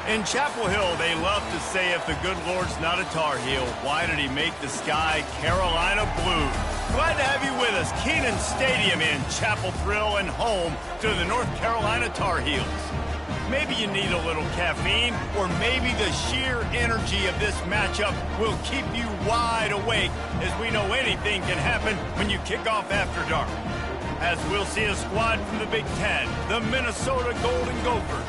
In Chapel Hill, they love to say if the good Lord's not a Tar Heel, why did he make the sky Carolina blue? Glad to have you with us. Kenan Stadium in Chapel Thrill and home to the North Carolina Tar Heels. Maybe you need a little caffeine, or maybe the sheer energy of this matchup will keep you wide awake, as we know anything can happen when you kick off after dark. As we'll see a squad from the Big Ten, the Minnesota Golden Gophers,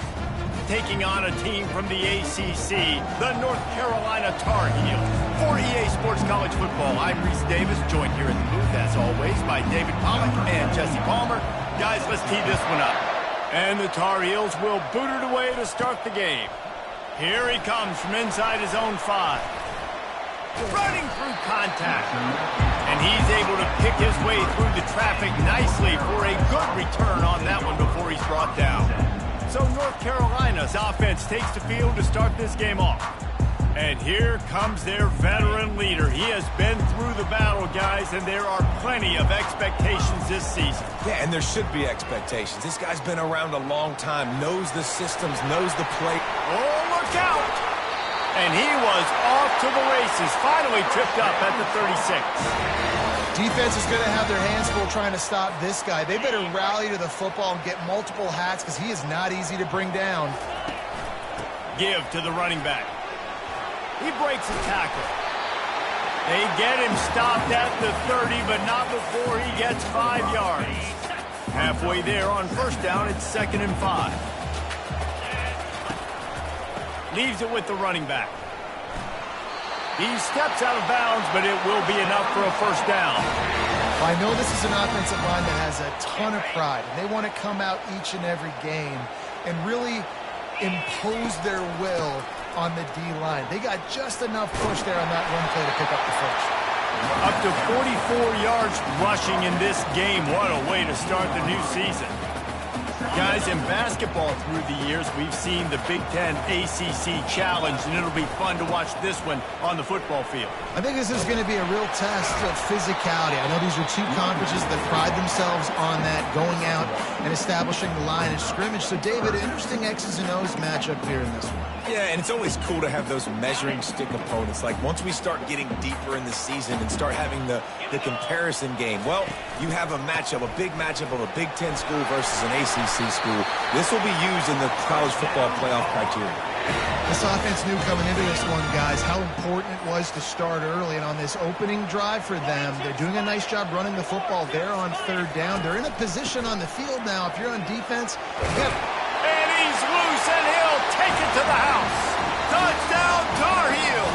taking on a team from the ACC, the North Carolina Tar Heels. For EA Sports College Football, I'm Reese Davis, joined here in the booth, as always, by David Pollack and Jesse Palmer. Guys, let's tee this one up. And the Tar Heels will boot it away to start the game. Here he comes from inside his own 5. Running through contact. And he's able to pick his way through the traffic nicely for a good return on that one before he's brought down. So North Carolina's offense takes the field to start this game off. And here comes their veteran leader. He has been through the battle, guys, and there are plenty of expectations this season. Yeah, and there should be expectations. This guy's been around a long time, knows the systems, knows the play. Oh, look out! And he was off to the races, finally tripped up at the 36. Defense is going to have their hands full trying to stop this guy. They better rally to the football and get multiple hats because he is not easy to bring down. Give to the running back. He breaks a tackle. They get him stopped at the 30, but not before he gets 5 yards. Halfway there on first down, it's 2nd and 5. Leaves it with the running back. He steps out of bounds, but it will be enough for a first down. I know this is an offensive line that has a ton of pride. They want to come out each and every game and really impose their will on the D-line. They got just enough push there on that run play to pick up the first. Up to 44 yards rushing in this game. What a way to start the new season. Guys, in basketball through the years, we've seen the Big Ten ACC Challenge, and it'll be fun to watch this one on the football field. I think this is going to be a real test of physicality. I know these are two conferences that pride themselves on that, going out and establishing the line of scrimmage. So, David, interesting X's and O's matchup here in this one. Yeah, and it's always cool to have those measuring stick opponents. Like, once we start getting deeper in the season and start having the comparison game, well, you have a matchup, a big matchup of a Big Ten school versus an ACC school. This will be used in the college football playoff criteria. This offense knew coming into this one, guys, how important it was to start early. And on this opening drive for them, they're doing a nice job running the football there on 3rd down. They're in a position on the field now. If you're on defense, and he's loose, and he'll take it to the house. Touchdown, Tar Heel.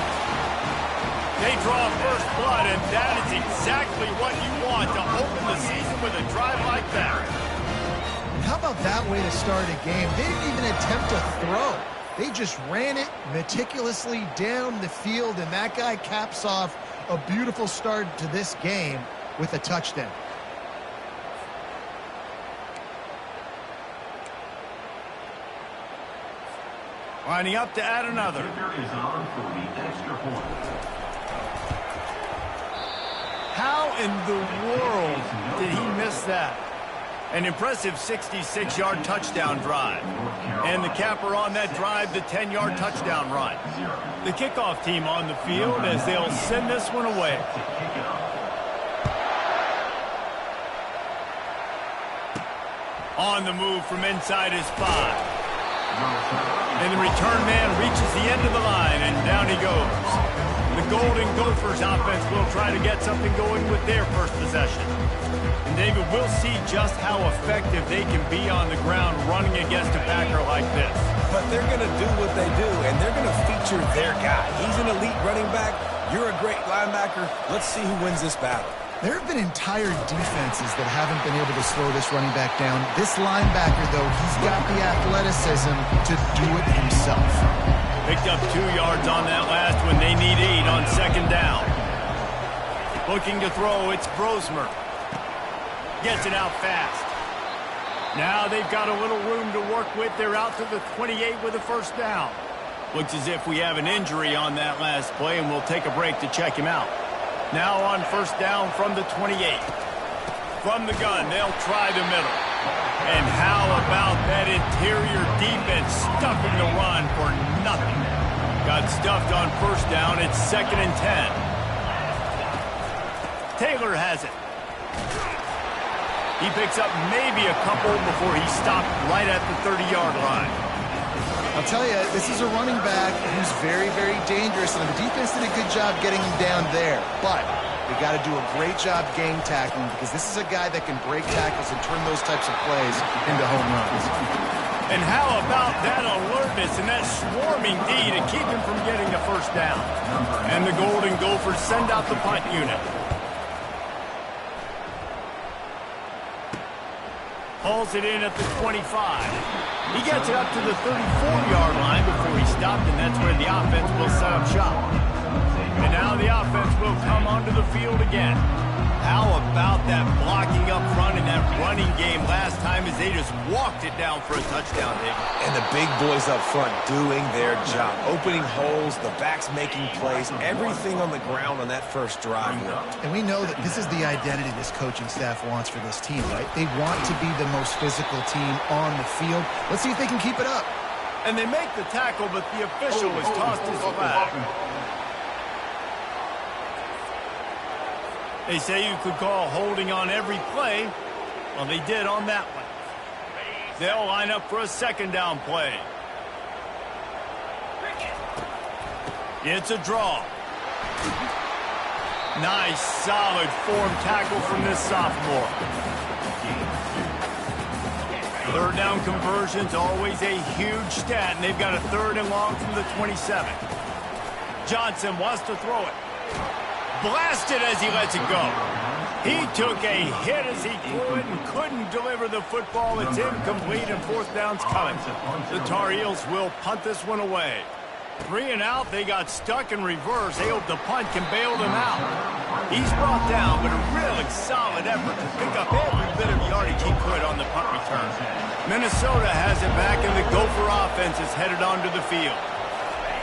They draw first blood, and that is exactly what you want to open the season with a drive like that. How about that way to start a game? They didn't even attempt to throw. They just ran it meticulously down the field, and that guy caps off a beautiful start to this game with a touchdown. Lining up to add another. How in the world did he miss that? An impressive 66-yard touchdown drive. And the capper on that drive, the 10-yard touchdown run. The kickoff team on the field as they'll send this one away. On the move from inside his 5. And the return man reaches the end of the line, and down he goes. The Golden Gophers offense will try to get something going with their first possession. And David, we'll see just how effective they can be on the ground running against a backer like this. But they're going to do what they do, and they're going to feature their guy. He's an elite running back. You're a great linebacker. Let's see who wins this battle. There have been entire defenses that haven't been able to slow this running back down. This linebacker, though, he's got the athleticism to do it himself. Picked up 2 yards on that last one. They need 8 on 2nd down. Looking to throw, it's Brosmer. Gets it out fast. Now they've got a little room to work with. They're out to the 28 with a first down. Looks as if we have an injury on that last play, and we'll take a break to check him out. Now on first down from the 28. From the gun, they'll try the middle. And how about that interior defense stuffing the run for nothing? Got stuffed on first down. It's 2nd and 10. Taylor has it. He picks up maybe a couple before he stopped right at the 30-yard line. I'll tell you, this is a running back who's very, very dangerous, and the defense did a good job getting him down there. But they got to do a great job game tackling because this is a guy that can break tackles and turn those types of plays into home runs. And how about that alertness and that swarming D to keep him from getting the first down? And the Golden Gophers send out the punt unit. Hauls it in at the 25. He gets it up to the 34-yard line before he stopped, and that's where the offense will set up shop. And now the offense will come onto the field again. How about that blocking up front in that running game last time as they just walked it down for a touchdown, David? And the big boys up front doing their job. Opening holes, the backs making plays, everything on the ground on that first drive worked. And we know that this is the identity this coaching staff wants for this team, right? They want to be the most physical team on the field. Let's see if they can keep it up. And they make the tackle, but the official has tossed his flag. They say you could call holding on every play. Well, they did on that one. They'll line up for a 2nd down play. It's a draw. Nice, solid form tackle from this sophomore. 3rd down conversion's always a huge stat, and they've got a 3rd and long from the 27. Johnson wants to throw it. Blasted as he lets it go. He took a hit as he threw it and couldn't deliver the football. It's incomplete and 4th down's coming. The Tar Heels will punt this one away. 3 and out, they got stuck in reverse. They hope the punt can bail them out. He's brought down, but a really solid effort to pick up every bit of yardage he could on the punt return. Minnesota has it back, and the Gopher offense is headed onto the field.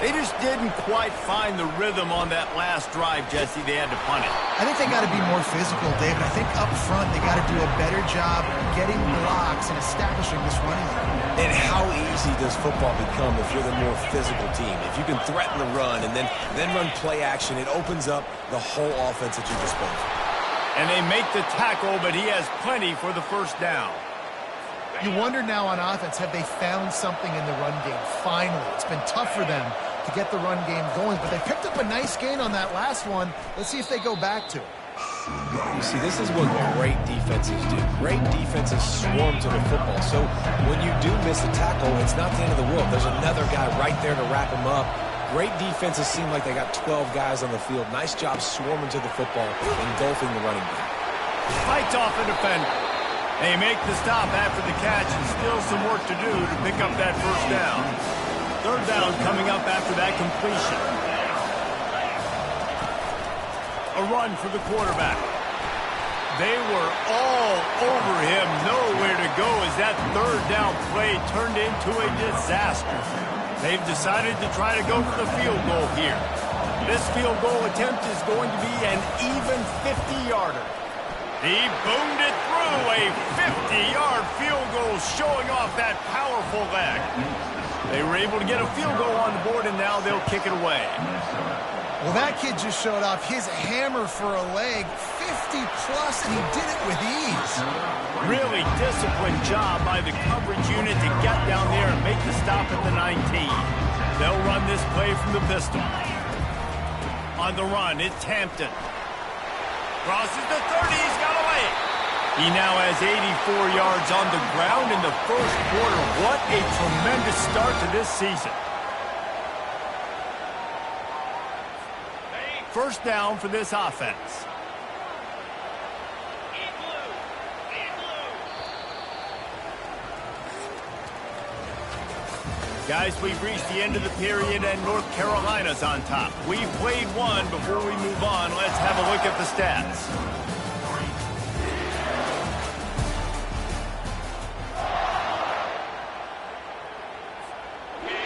They just didn't quite find the rhythm on that last drive, Jesse. They had to punt it. I think they got to be more physical, David. I think up front they got to do a better job getting blocks and establishing this running game. And how easy does football become if you're the more physical team? If you can threaten the run and then run play action, it opens up the whole offense at your disposal. And they make the tackle, but he has plenty for the first down. You wonder now on offense, have they found something in the run game? Finally, it's been tough for them to get the run game going, but they picked up a nice gain on that last one. Let's see if they go back to it. You see, this is what great defenses do. Great defenses swarm to the football. So when you do miss a tackle, it's not the end of the world. There's another guy right there to wrap him up. Great defenses seem like they got 12 guys on the field. Nice job swarming to the football, engulfing the running back. Fights off a defender. They make the stop after the catch, and still some work to do to pick up that first down. 3rd down coming up after that completion. A run for the quarterback. They were all over him, nowhere to go as that 3rd down play turned into a disaster. They've decided to try to go for the field goal here. This field goal attempt is going to be an even 50-yarder. He boomed it through, a 50-yard field goal showing off that powerful leg. They were able to get a field goal on the board, and now they'll kick it away. Well, that kid just showed off his hammer for a leg, 50-plus, and he did it with ease. Really disciplined job by the coverage unit to get down there and make the stop at the 19. They'll run this play from the pistol. On the run, it's Hampton. Crosses the 30, he's got away. He now has 84 yards on the ground in the first quarter. What a tremendous start to this season. First down for this offense. Guys, we've reached the end of the period, and North Carolina's on top. We've played one. Before we move on, let's have a look at the stats.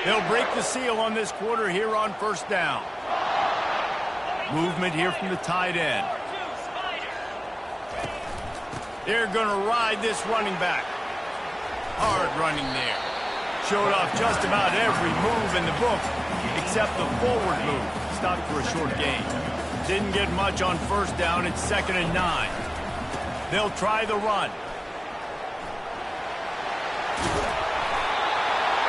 They'll break the seal on this quarter here on first down. Movement here from the tight end. They're going to ride this running back. Hard running there. Showed off just about every move in the book, except the forward move. Stopped for a short gain. Didn't get much on first down. It's 2nd and 9. They'll try the run.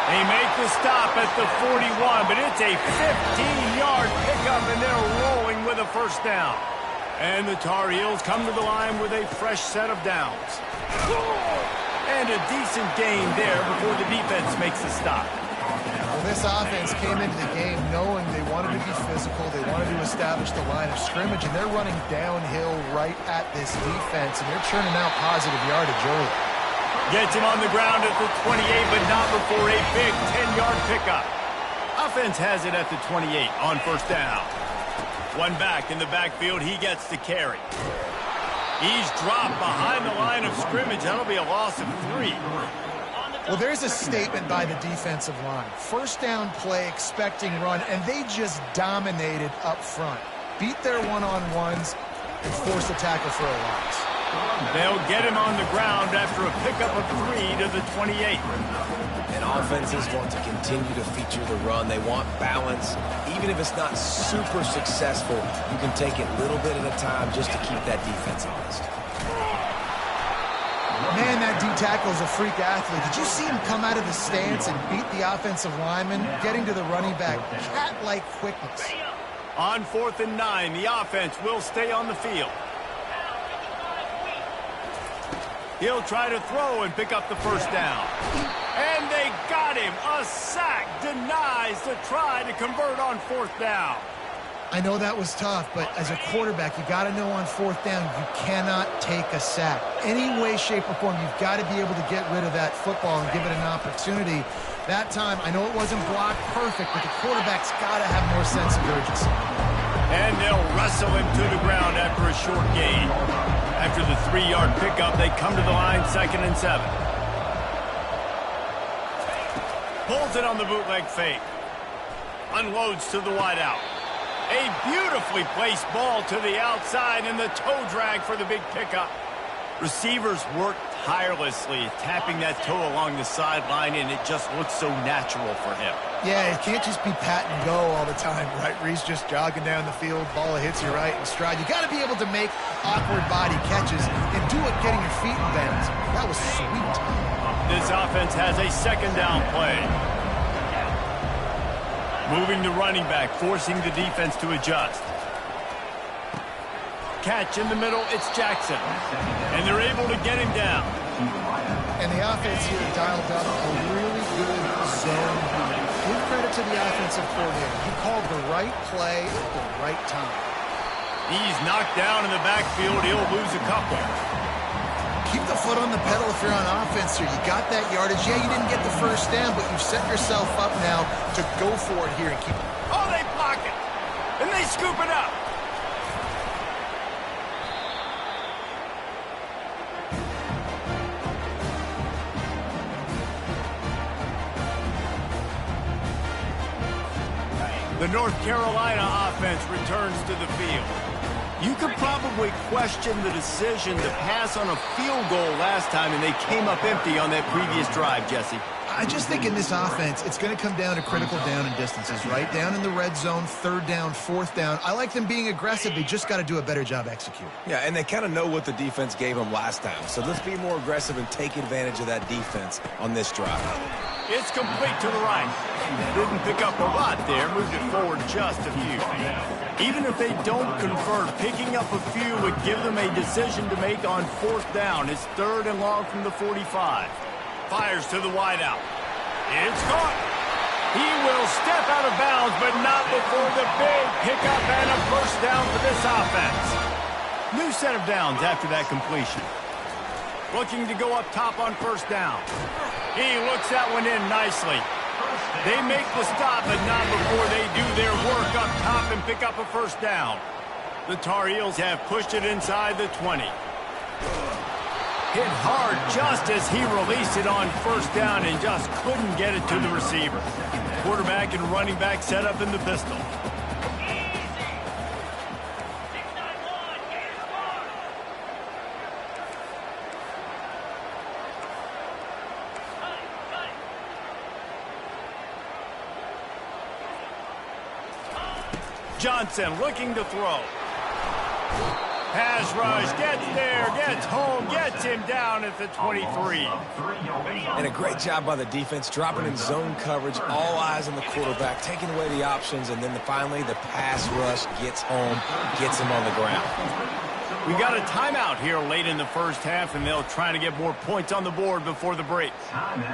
They make the stop at the 41, but it's a 15-yard pickup, and they're rolling with a first down. And the Tar Heels come to the line with a fresh set of downs. And a decent gain there before the defense makes the stop. Well, this offense came into the game knowing they wanted to be physical, they wanted to establish the line of scrimmage, and they're running downhill right at this defense, and they're churning out positive yardage early. Gets him on the ground at the 28, but not before a big 10-yard pickup. Offense has it at the 28 on first down. One back in the backfield, he gets to carry. He's dropped behind the line of scrimmage. That'll be a loss of 3. Well, there's a statement by the defensive line. First down play, expecting run, and they just dominated up front. Beat their one-on-ones and forced a tackle for a loss. They'll get him on the ground after a pickup of 3 to the 28. And offenses want to continue to feature the run. They want balance. Even if it's not super successful, you can take it little bit at a time just to keep that defense honest. Man, that D-tackle is a freak athlete. Did you see him come out of the stance and beat the offensive lineman, getting to the running back? Cat-like quickness. On 4th and 9, the offense will stay on the field. He'll try to throw and pick up the first down. And they got him. A sack denies the try to convert on 4th down. I know that was tough, but as a quarterback, you got to know on 4th down, you cannot take a sack. Any way, shape, or form, you've got to be able to get rid of that football and give it an opportunity. That time, I know it wasn't blocked perfect, but the quarterback's got to have more sense of urgency. And they'll wrestle him to the ground after a short gain. After the 3-yard pickup, they come to the line, 2nd and 7. Pulls it on the bootleg fake. Unloads to the wideout. A beautifully placed ball to the outside and the toe drag for the big pickup. Receivers work tirelessly, tapping that toe along the sideline, and it just looks so natural for him. Yeah, it can't just be pat and go all the time, right? Reese just jogging down the field, ball hits you right in stride. You got to be able to make awkward body catches and do it getting your feet in bounds. That was sweet. This offense has a 2nd down play. Moving the running back, forcing the defense to adjust. Catch in the middle, it's Jackson. And they're able to get him down. And the offense here dialed up a really good zone. Give credit to the offensive coordinator. He called the right play at the right time. He's knocked down in the backfield. He'll lose a couple. Keep the foot on the pedal if you're on offense here. You got that yardage. Yeah, you didn't get the first down, but you've set yourself up now to go for it here and keep it. Oh, they block it. And they scoop it up. The North Carolina offense returns to the field. You could probably question the decision to pass on a field goal last time, and they came up empty on that previous drive, Jesse. I just think in this offense, it's going to come down to critical down and distances, right? Down in the red zone, 3rd down, 4th down. I like them being aggressive. They just got to do a better job executing. Yeah, and they kind of know what the defense gave them last time. So let's be more aggressive and take advantage of that defense on this drive. It's complete to the right. Didn't pick up a lot there. Moved it forward just a few. Even if they don't convert, picking up a few would give them a decision to make on 4th down. It's 3rd and long from the 45. Fires to the wideout. It's caught. He will step out of bounds, but not before the big pickup and a first down for this offense. New set of downs after that completion. Looking to go up top on first down. He looks that one in nicely. They make the stop, but not before they do their work up top and pick up a first down. The Tar Heels have pushed it inside the 20. Hit hard just as he released it on first down and just couldn't get it to the receiver. Quarterback and running back set up in the pistol. Johnson looking to throw. Pass rush, gets there, gets home, gets him down at the 23. And a great job by the defense, dropping in zone coverage, all eyes on the quarterback, taking away the options, and then finally the pass rush gets home, gets him on the ground. We got a timeout here late in the first half, and they'll try to get more points on the board before the break.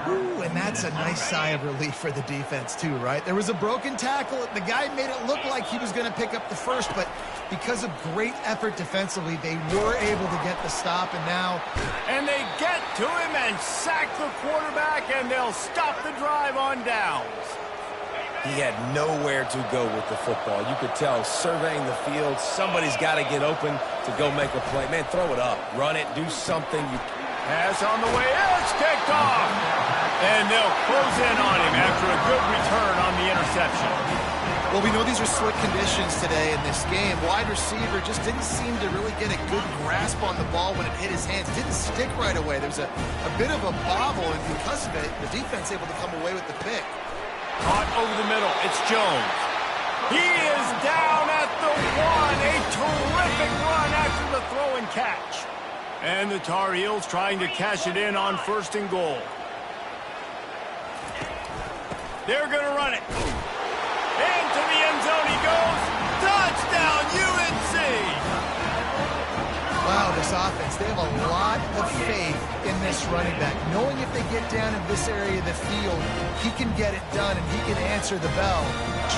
Ooh, and that's a nice sigh of relief for the defense too, right? There was a broken tackle. The guy made it look like he was going to pick up the first, but because of great effort defensively, they were able to get the stop, and now... And they get to him and sack the quarterback, and they'll stop the drive on downs. He had nowhere to go with the football. You could tell, surveying the field, somebody's got to get open to go make a play. Man, throw it up, run it, do something. Pass on the way, it's kicked off. And they'll close in on him after a good return on the interception. Well, we know these are slick conditions today in this game. Wide receiver just didn't seem to really get a good grasp on the ball when it hit his hands. Didn't stick right away. There's a bit of a bobble, and because of it, the defense able to come away with the pick. Caught over the middle. It's Jones. He is down at the 1. A terrific run after the throw and catch. And the Tar Heels trying to cash it in on 1st and goal. They're going to run it. Into the end zone he goes. Touchdown, UNC! Wow, this offense, they have a lot of faith in this running back. Knowing if they get down in this area of the field, he can get it done and he can answer the bell.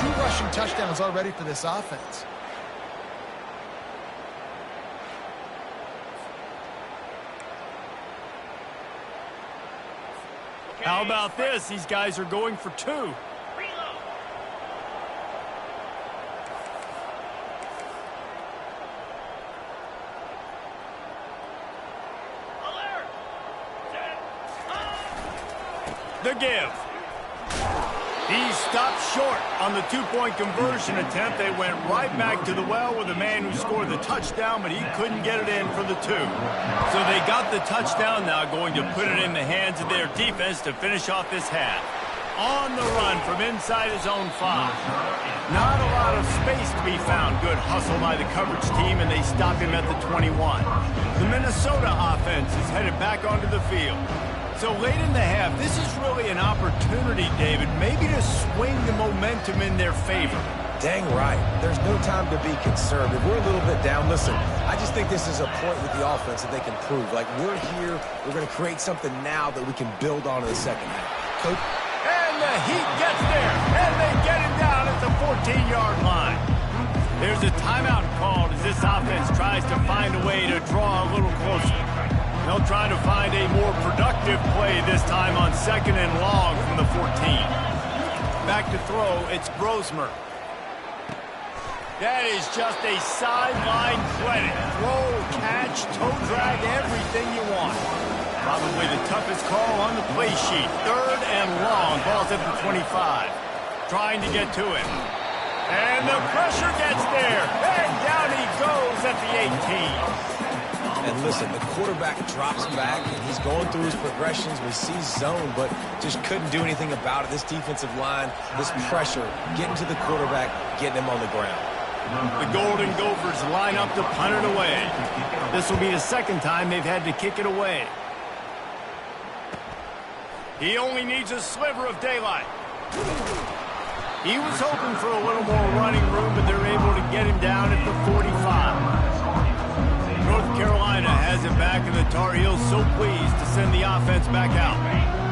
2 rushing touchdowns already for this offense. How about this? These guys are going for 2. The give. He stopped short on the 2-point conversion attempt. They went right back to the well with the man who scored the touchdown, but he couldn't get it in for the 2. So they got the touchdown, now going to put it in the hands of their defense to finish off this half. On the run from inside his own 5. Not a lot of space to be found. Good hustle by the coverage team, and they stop him at the 21. The Minnesota offense is headed back onto the field. So late in the half, this is really an opportunity, David, maybe to swing the momentum in their favor. Dang right. There's no time to be conservative. We're a little bit down. Listen, I just think this is a point with the offense that they can prove. Like, we're here, we're going to create something now that we can build on in the second half. Coach. And the Heat gets there, and they get him down at the 14-yard line. There's a timeout called as this offense tries to find a way to draw a little closer. They'll try to find a more productive play this time on 2nd and long from the 14. Back to throw, it's Brosmer. That is just a sideline credit. Throw, catch, toe drag, everything you want. Probably the toughest call on the play sheet. 3rd and long, ball's at the 25. Trying to get to him. And the pressure gets there. And down he goes at the 18. And listen, the quarterback drops back, and he's going through his progressions. We see zone, but just couldn't do anything about it. This defensive line, this pressure, getting to the quarterback, getting him on the ground. The Golden Gophers line up to punt it away. This will be the 2nd time they've had to kick it away. He only needs a sliver of daylight. He was hoping for a little more running room, but they're able to get him down at the 45. North Carolina has it back, and the Tar Heels so pleased to send the offense back out.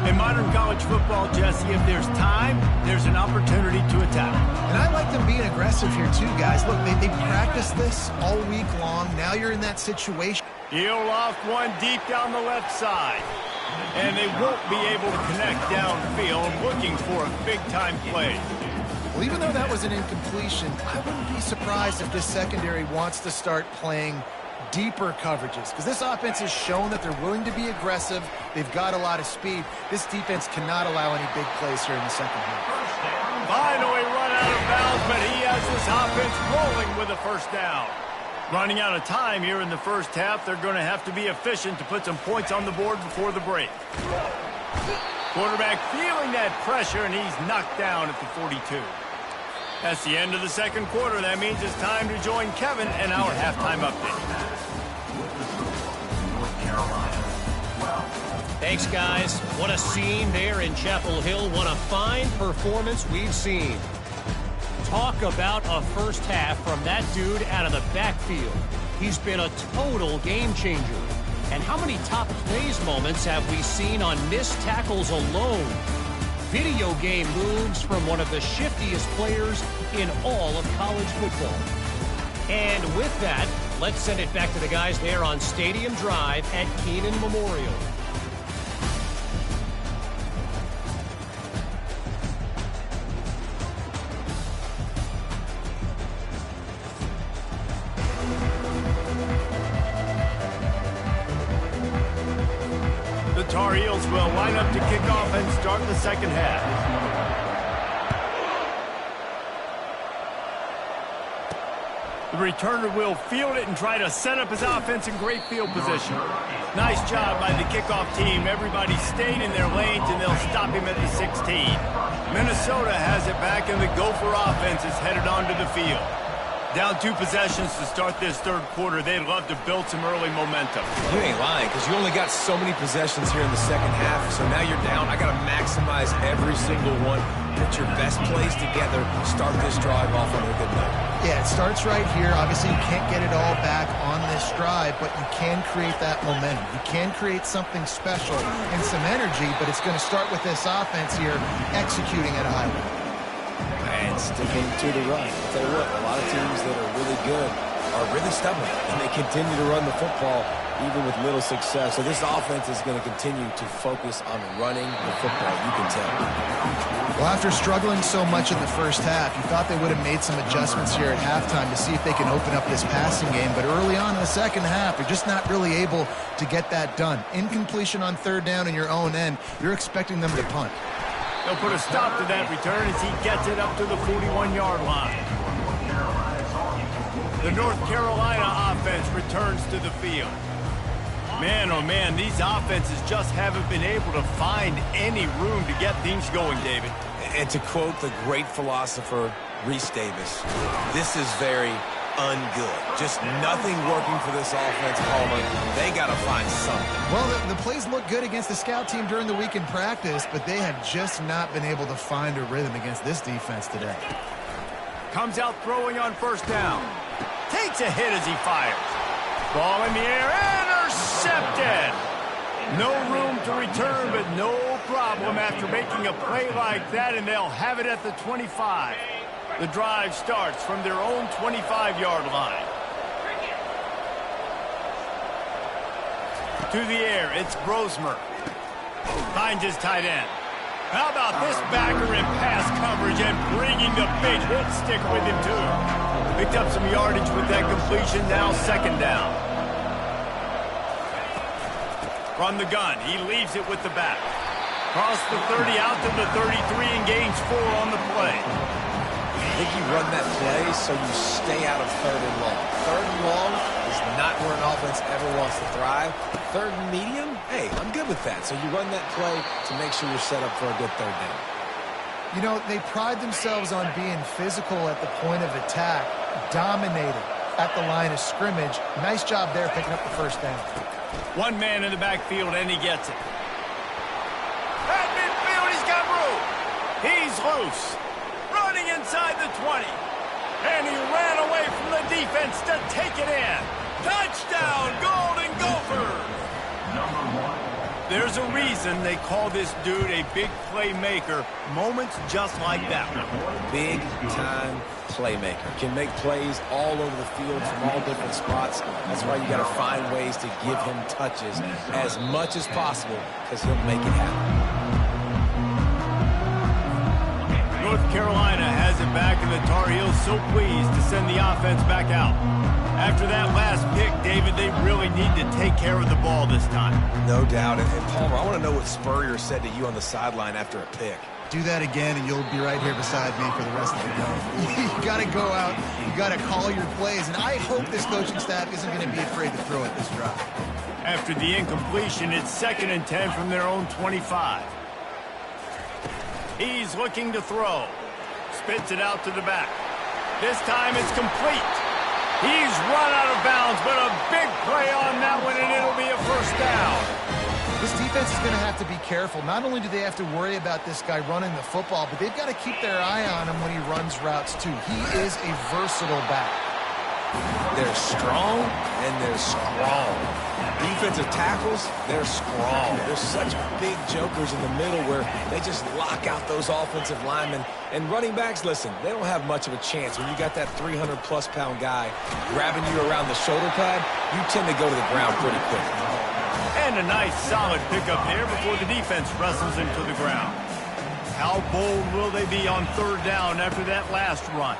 In modern college football, Jesse, if there's time, there's an opportunity to attack. And I like them being aggressive here too, guys. Look, they practiced this all week long. Now you're in that situation. He'll loft one deep down the left side. And they won't be able to connect downfield, looking for a big-time play. Well, even though that was an incompletion, I wouldn't be surprised if this secondary wants to start playing deeper coverages, because this offense has shown that they're willing to be aggressive. They've got a lot of speed. This defense cannot allow any big plays here in the second half. Finally run out of bounds, but he has this offense rolling with a 1st down. Running out of time here in the first half, they're going to have to be efficient to put some points on the board before the break. Quarterback feeling that pressure, and he's knocked down at the 42. That's the end of the second quarter. That means it's time to join Kevin and our halftime update. Thanks, guys. What a scene there in Chapel Hill. What a fine performance we've seen. Talk about a first half from that dude out of the backfield. He's been a total game changer. And how many top plays moments have we seen on missed tackles alone? Video game moves from one of the shiftiest players in all of college football. And with that, let's send it back to the guys there on Stadium Drive at Keenan Memorial. The Tar Heels will line up to kick off and start the second half. The returner will field it and try to set up his offense in great field position. Nice job by the kickoff team. Everybody stayed in their lanes, and they'll stop him at the 16. Minnesota has it back, and the Gopher offense is headed onto the field. Down 2 possessions to start this third quarter. They'd love to build some early momentum. You ain't lying, because you only got so many possessions here in the second half, so now you're down. I got to maximize every single one. Put your best plays together. Start this drive off on a good note. Yeah, it starts right here. Obviously, you can't get it all back on this drive, but you can create that momentum. You can create something special and some energy, but it's going to start with this offense here executing at a high level. And sticking to the run. I'll tell you what, a lot of teams that are really good are really stubborn, and they continue to run the football even with little success. So this offense is going to continue to focus on running the football, you can tell. Well, after struggling so much in the first half, you thought they would have made some adjustments here at halftime to see if they can open up this passing game. But early on in the second half, they're just not really able to get that done. Incompletion on third down in your own end, you're expecting them to punt. They'll put a stop to that return as he gets it up to the 41-yard line. The North Carolina offense returns to the field. Man, oh man, these offenses just haven't been able to find any room to get things going, David. And to quote the great philosopher, Reese Davis, this is very ungood. Just nothing working for this offense, Palmer. They got to find something. Well, the plays look good against the scout team during the week in practice, but they have just not been able to find a rhythm against this defense today. Comes out throwing on first down. Takes a hit as he fires. Ball in the air, intercepted. No room to return, but no problem after making a play like that, and they'll have it at the 25. The drive starts from their own 25-yard line. To the air, it's Brosmer. Finds his tight end. How about this backer in pass coverage and bringing the big hit stick with him, too. Picked up some yardage with that completion, now second down. From the gun, he leaves it with the back. Cross the 30 out to the 33 and gains 4 on the play. I think you run that play so you stay out of third and long. Third and long is not where an offense ever wants to thrive. Third and medium, hey, I'm good with that. So you run that play to make sure you're set up for a good third down. You know, they pride themselves on being physical at the point of attack, dominating at the line of scrimmage. Nice job there picking up the first down. One man in the backfield, and he gets it. At midfield, he's got room. He's loose. Running inside the 20. And he ran away from the defense to take it in. Touchdown, Golden Gophers! There's a reason they call this dude a big playmaker. Moments just like that one. Big-time playmaker. Can make plays all over the field from all different spots. That's why you got to find ways to give him touches as much as possible, because he'll make it happen. North Carolina has it back, and the Tar Heels so pleased to send the offense back out. After that last pick, David, they really need to take care of the ball this time. No doubt. And Palmer, I want to know what Spurrier said to you on the sideline after a pick. Do that again, and you'll be right here beside me for the rest of the game. You got to go out. You got to call your plays, and I hope this coaching staff isn't going to be afraid to throw it this drive. After the incompletion, it's 2nd and 10 from their own 25. He's looking to throw. spits it out to the back. This time it's complete. He's run out of bounds, but a big play on that one, and it'll be a first down. This defense is going to have to be careful. Not only do they have to worry about this guy running the football, but they've got to keep their eye on him when he runs routes too. He is a versatile back. They're strong and they're strong. Defensive tackles, they're strong. They're such big jokers in the middle where they just lock out those offensive linemen. And running backs, listen, they don't have much of a chance. When you got that 300-plus pound guy grabbing you around the shoulder pad, you tend to go to the ground pretty quick. And a nice solid pickup there before the defense wrestles him to the ground. How bold will they be on third down after that last run?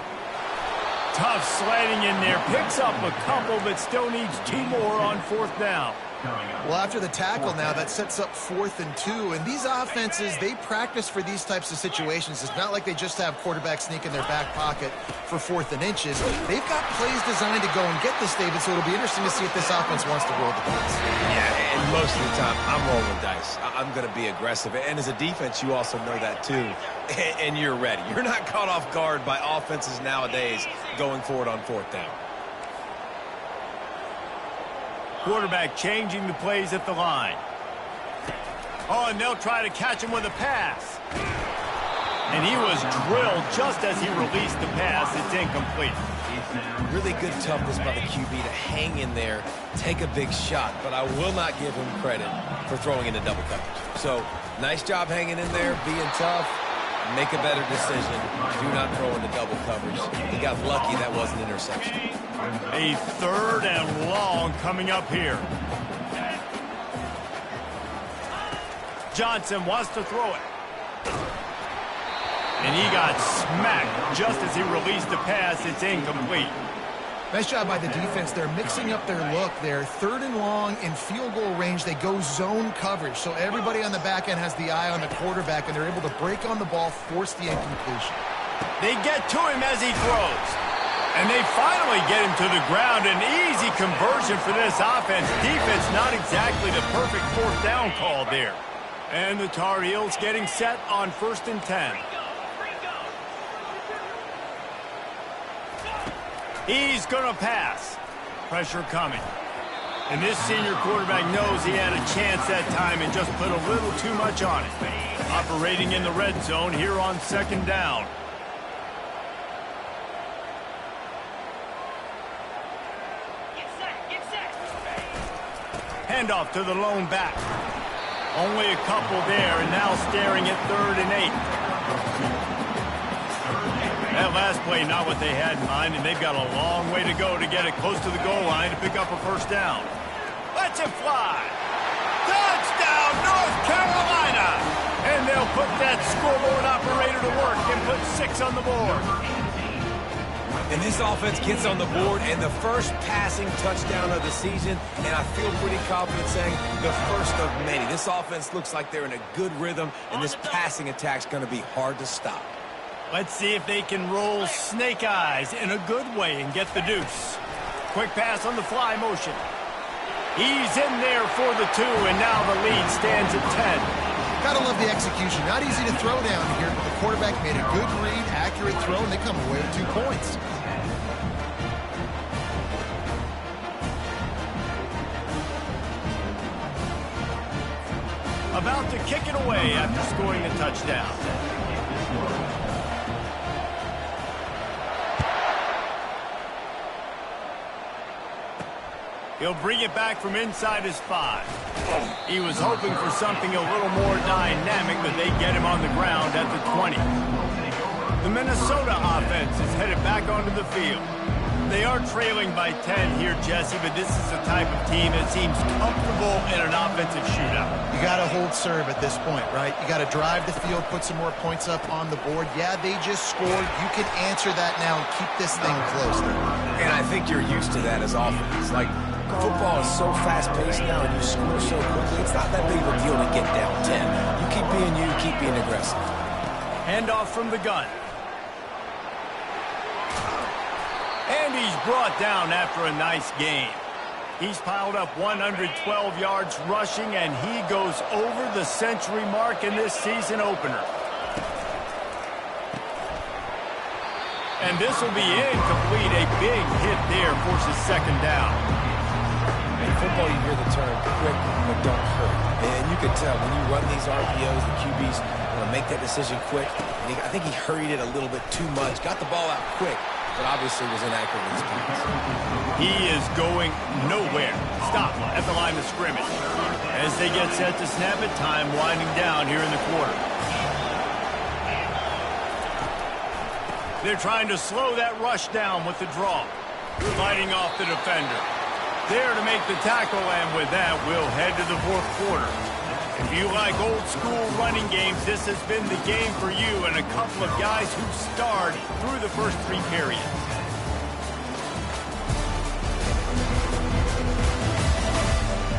Tough sliding in there, picks up a couple, but still needs 2 more on fourth down. Well, after the tackle now, that sets up 4th and 2. And these offenses, they practice for these types of situations. It's not like they just have quarterback sneak in their back pocket for 4th and inches. They've got plays designed to go and get this, David, so it'll be interesting to see if this offense wants to roll the dice. Yeah, and most of the time, I'm rolling dice. I'm going to be aggressive. And as a defense, you also know that too. And you're ready. You're not caught off guard by offenses nowadays going forward on 4th down. Quarterback changing the plays at the line. Oh, and they'll try to catch him with a pass. And he was drilled just as he released the pass. It's incomplete. Really good toughness by the QB to hang in there, take a big shot, but I will not give him credit for throwing into double coverage. So, nice job hanging in there, being tough. Make a better decision. Do not throw into double coverage. He got lucky that was an interception. A 3rd and long coming up here. Johnson wants to throw it. And he got smacked just as he released the pass. It's incomplete. Nice job by the defense. They're mixing up their look there. 3rd and long in field goal range. They go zone coverage. So everybody on the back end has the eye on the quarterback, and they're able to break on the ball, force the incompletion. They get to him as he throws. And they finally get him to the ground. An easy conversion for this offense. Defense not exactly the perfect 4th down call there. And the Tar Heels getting set on 1st and 10. He's going to pass. Pressure coming. And this senior quarterback knows he had a chance that time and just put a little too much on it. Operating in the red zone here on 2nd down. Handoff to the lone back. Only a couple there, and now staring at 3rd and 8. That last play, not what they had in mind, and they've got a long way to go to get it close to the goal line to pick up a 1st down. Let's it fly. Touchdown, North Carolina! And they'll put that scoreboard operator to work and put 6 on the board. And this offense gets on the board, and the first passing touchdown of the season, and I feel pretty confident saying the first of many. This offense looks like they're in a good rhythm, and this passing attack's going to be hard to stop. Let's see if they can roll snake eyes in a good way and get the deuce. Quick pass on the fly motion. He's in there for the 2, and now the lead stands at 10. Gotta love the execution. Not easy to throw down here, but the quarterback made a good read, accurate throw, and they come away with 2 points. About to kick it away after scoring a touchdown. He'll bring it back from inside his 5. He was hoping for something a little more dynamic, but they get him on the ground at the 20. The Minnesota offense is headed back onto the field. They are trailing by 10 here, Jesse, but this is the type of team that seems comfortable in an offensive shootout. You got to hold serve at this point, right? You got to drive the field, put some more points up on the board. Yeah, they just scored. You can answer that now and keep this thing close. And I think you're used to that as offense. Like, football is so fast-paced now, and you score so quickly. It's not that big of a deal to get down 10. You keep being you, keep being aggressive. Handoff from the gun. And he's brought down after a nice game. He's piled up 112 yards rushing, and he goes over the century mark in this season opener. And this will be incomplete. A big hit there forces second down. In football, you hear the term quick but don't hurt. And you can tell when you run these RPOs, the QBs want to make that decision quick. And I think he hurried it a little bit too much. Got the ball out quick, but obviously was inaccurate with his pass. He is going nowhere. Stop at the line of scrimmage. As they get set to snap it, time winding down here in the quarter. They're trying to slow that rush down with the draw. Fighting off the defender. There to make the tackle, and with that, we'll head to the fourth quarter. If you like old-school running games, this has been the game for you and a couple of guys who starred through the first 3 periods.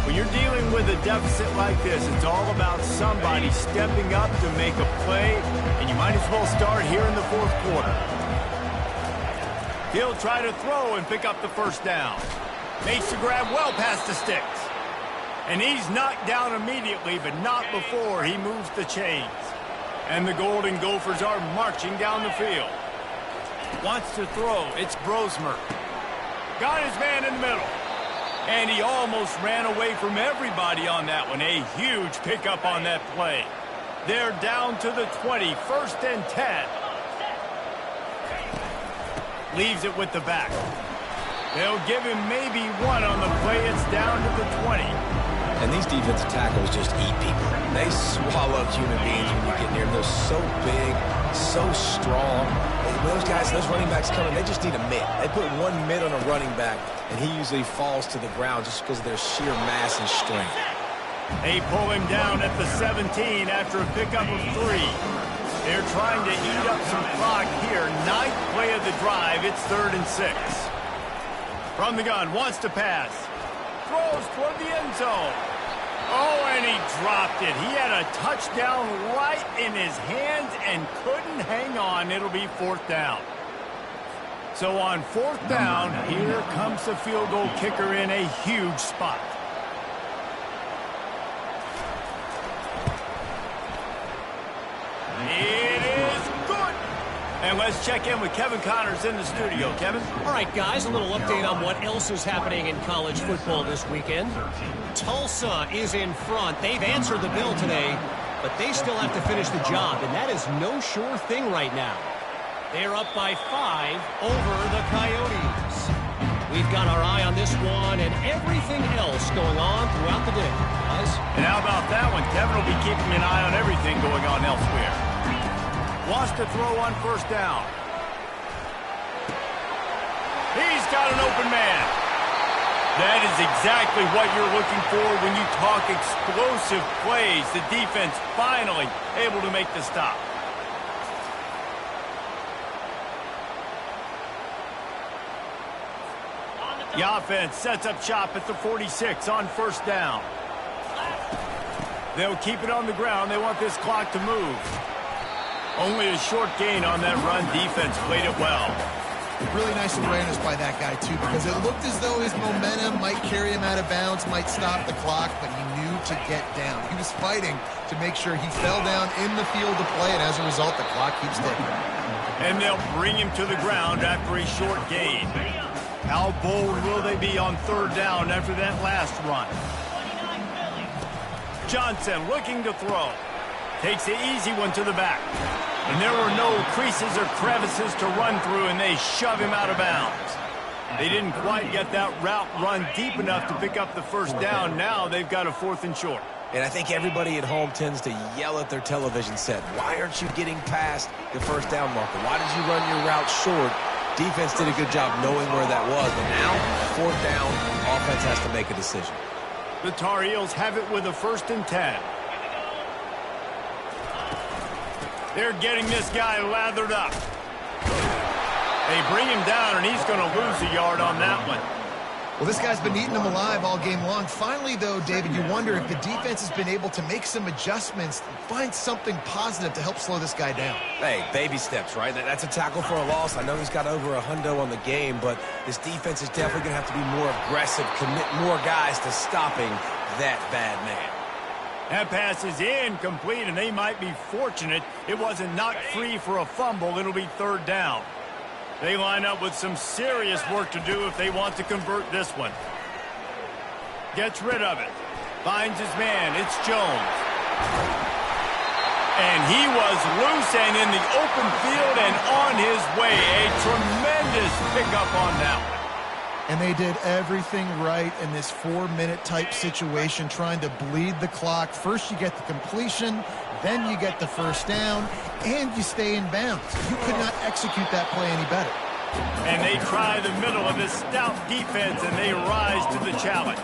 When you're dealing with a deficit like this, it's all about somebody stepping up to make a play, and you might as well start here in the fourth quarter. He'll try to throw and pick up the first down. Makes the grab well past the sticks. And he's knocked down immediately, but not before he moves the chains. And the Golden Gophers are marching down the field. Wants to throw. It's Brosmer. Got his man in the middle. And he almost ran away from everybody on that one. A huge pickup on that play. They're down to the 20, 1st and 10. Leaves it with the back. They'll give him maybe 1 on the play. It's down to the 20. And these defensive tackles just eat people. They swallow human beings when you get near them. They're so big, so strong. And when those guys, those running backs come in, they just need a mid. They put 1 mid on a running back, and he usually falls to the ground just because of their sheer mass and strength. They pull him down at the 17 after a pickup of 3. They're trying to eat up some clock here. 9th play of the drive. It's 3rd and 6. From the gun, wants to pass. Throws toward the end zone. Oh, and he dropped it. He had a touchdown right in his hands and couldn't hang on. It'll be 4th down. So on 4th down, here comes the field goal kicker in a huge spot. It is good. And let's check in with Kevin Connors in the studio. Kevin? All right, guys, a little update on what else is happening in college football this weekend. Tulsa is in front. They've answered the bell today, but they still have to finish the job, and that is no sure thing right now. They're up by 5 over the Coyotes. We've got our eye on this one and everything else going on throughout the day. Guys? And how about that one? Kevin will be keeping an eye on everything going on elsewhere. Wants to throw on 1st down. He's got an open man. That is exactly what you're looking for when you talk explosive plays. The defense finally able to make the stop. The offense sets up shop at the 46 on 1st down. They'll keep it on the ground. They want this clock to move. Only a short gain on that run. Defense played it well. Really nice awareness by that guy, too, because it looked as though his momentum might carry him out of bounds, might stop the clock, but he knew to get down. He was fighting to make sure he fell down in the field to play, and as a result, the clock keeps ticking. And they'll bring him to the ground after a short gain. How bold will they be on 3rd down after that last run? Johnson looking to throw. Takes the easy one to the back. And there were no creases or crevices to run through, and they shove him out of bounds. They didn't quite get that route run deep enough to pick up the 1st down. Now they've got a 4th and short. And I think everybody at home tends to yell at their television set, why aren't you getting past the 1st down marker? Why did you run your route short? Defense did a good job knowing where that was, but now, 4th down, offense has to make a decision. The Tar Heels have it with a 1st and 10. They're getting this guy lathered up. They bring him down, and he's going to lose a yard on that one. Well, this guy's been eating them alive all game long. Finally, though, David, you wonder if the defense has been able to make some adjustments, find something positive to help slow this guy down. Hey, baby steps, right? That's a tackle for a loss. I know he's got over $100 on the game, but this defense is definitely going to have to be more aggressive, commit more guys to stopping that bad man. That pass is incomplete, and they might be fortunate it wasn't knocked free for a fumble. It'll be 3rd down. They line up with some serious work to do if they want to convert this one. Gets rid of it. Finds his man. It's Jones. And he was loose and in the open field and on his way. A tremendous pickup on that one. And they did everything right in this 4-minute type situation, trying to bleed the clock. First you get the completion, then you get the first down, and you stay in bounds. You could not execute that play any better. And they try the middle of this stout defense, and they rise to the challenge.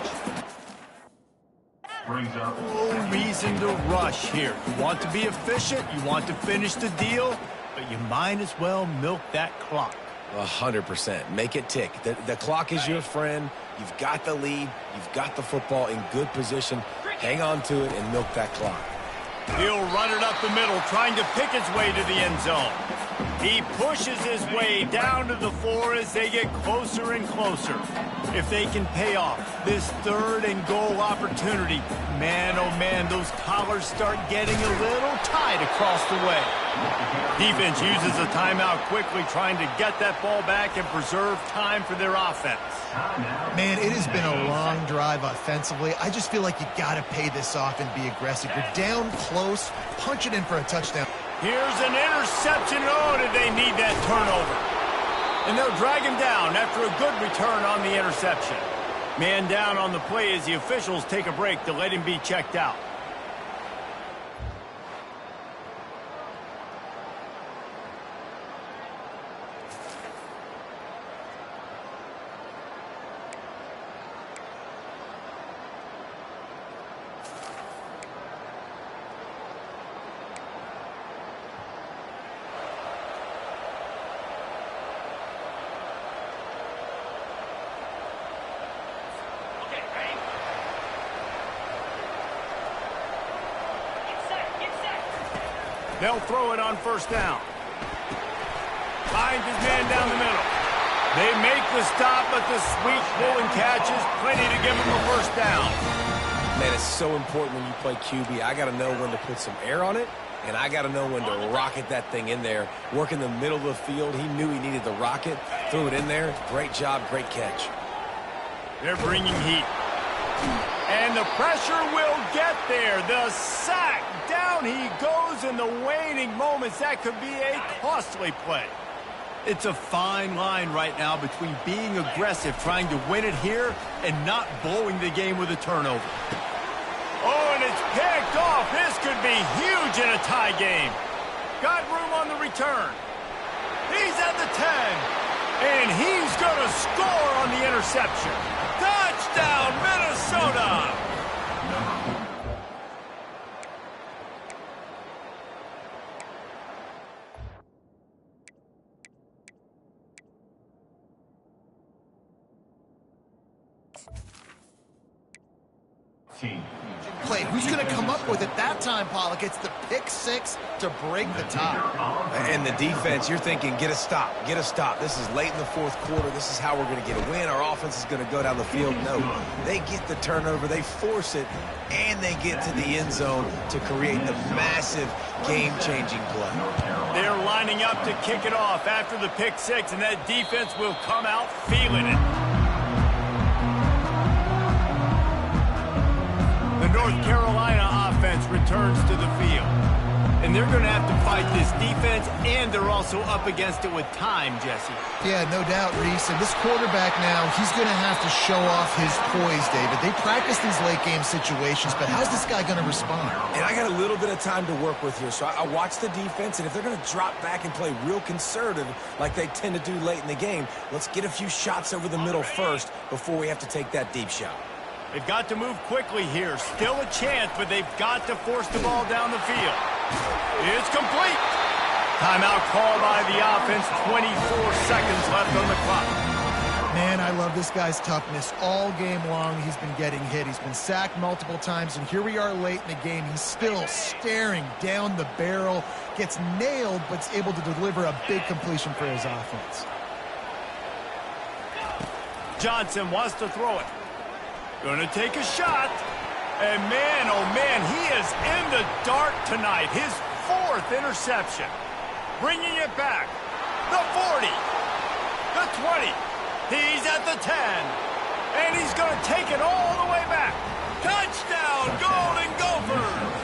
No reason to rush here. You want to be efficient, you want to finish the deal, but you might as well milk that clock. 100%. Make it tick. The clock is your friend. You've got the lead. You've got the football in good position. Hang on to it and milk that clock. He'll run it up the middle, trying to pick his way to the end zone. He pushes his way down to the 4 as they get closer and closer. If they can pay off this 3rd and goal opportunity, man, oh man, those collars start getting a little tight across the way. Defense uses a timeout quickly, trying to get that ball back and preserve time for their offense. Man, it has been a long drive offensively. I just feel like you got to pay this off and be aggressive. You're down close, punch it in for a touchdown. Here's an interception. Oh, did they need that turnover? And they'll drag him down after a good return on the interception. Man down on the play as the officials take a break to let him be checked out. They'll throw it on first down. Finds his man down the middle. They make the stop, but the sweet pulling catch is plenty to give them a first down. Man, it's so important when you play QB. I got to know when to put some air on it, and I got to know when to rocket that thing in there. Work in the middle of the field. He knew he needed the rocket. Threw it in there. Great job, great catch. They're bringing heat. And the pressure will get there. The sack. Down he goes in the waning moments. That could be a costly play. It's a fine line right now between being aggressive, trying to win it here, and not blowing the game with a turnover. Oh, and it's picked off. This could be huge in a tie game. Got room on the return. He's at the 10. And he's going to score on the interception. Touchdown, Minnesota! Play. Who's going to come up with it that time, Pollock? It's the pick 6 to break the tie. And the defense, you're thinking, get a stop, get a stop. This is late in the 4th quarter. This is how we're going to get a win. Our offense is going to go down the field. No, they get the turnover, they force it, and they get to the end zone to create the massive game-changing play. They're lining up to kick it off after the pick 6, and that defense will come out feeling it. The North Carolina offense returns to the field. And they're going to have to fight this defense, and they're also up against it with time, Jesse. Yeah, no doubt, Reese. And this quarterback now, he's going to have to show off his poise, David. They practice these late-game situations, but how's this guy going to respond? And I got a little bit of time to work with here, so I watch the defense, and if they're going to drop back and play real conservative like they tend to do late in the game, let's get a few shots over the middle first before we have to take that deep shot. They've got to move quickly here. Still a chance, but they've got to force the ball down the field. It's complete. Timeout called by the offense. 24 seconds left on the clock. Man, I love this guy's toughness. All game long, he's been getting hit. He's been sacked multiple times, and here we are late in the game. He's still staring down the barrel, gets nailed, but is able to deliver a big completion for his offense. Johnson wants to throw it. Gonna take a shot. And man, oh man, he is in the dark tonight. His 4th interception. Bringing it back. The 40. 20. He's at the 10. And he's going to take it all the way back. Touchdown, Golden Gophers!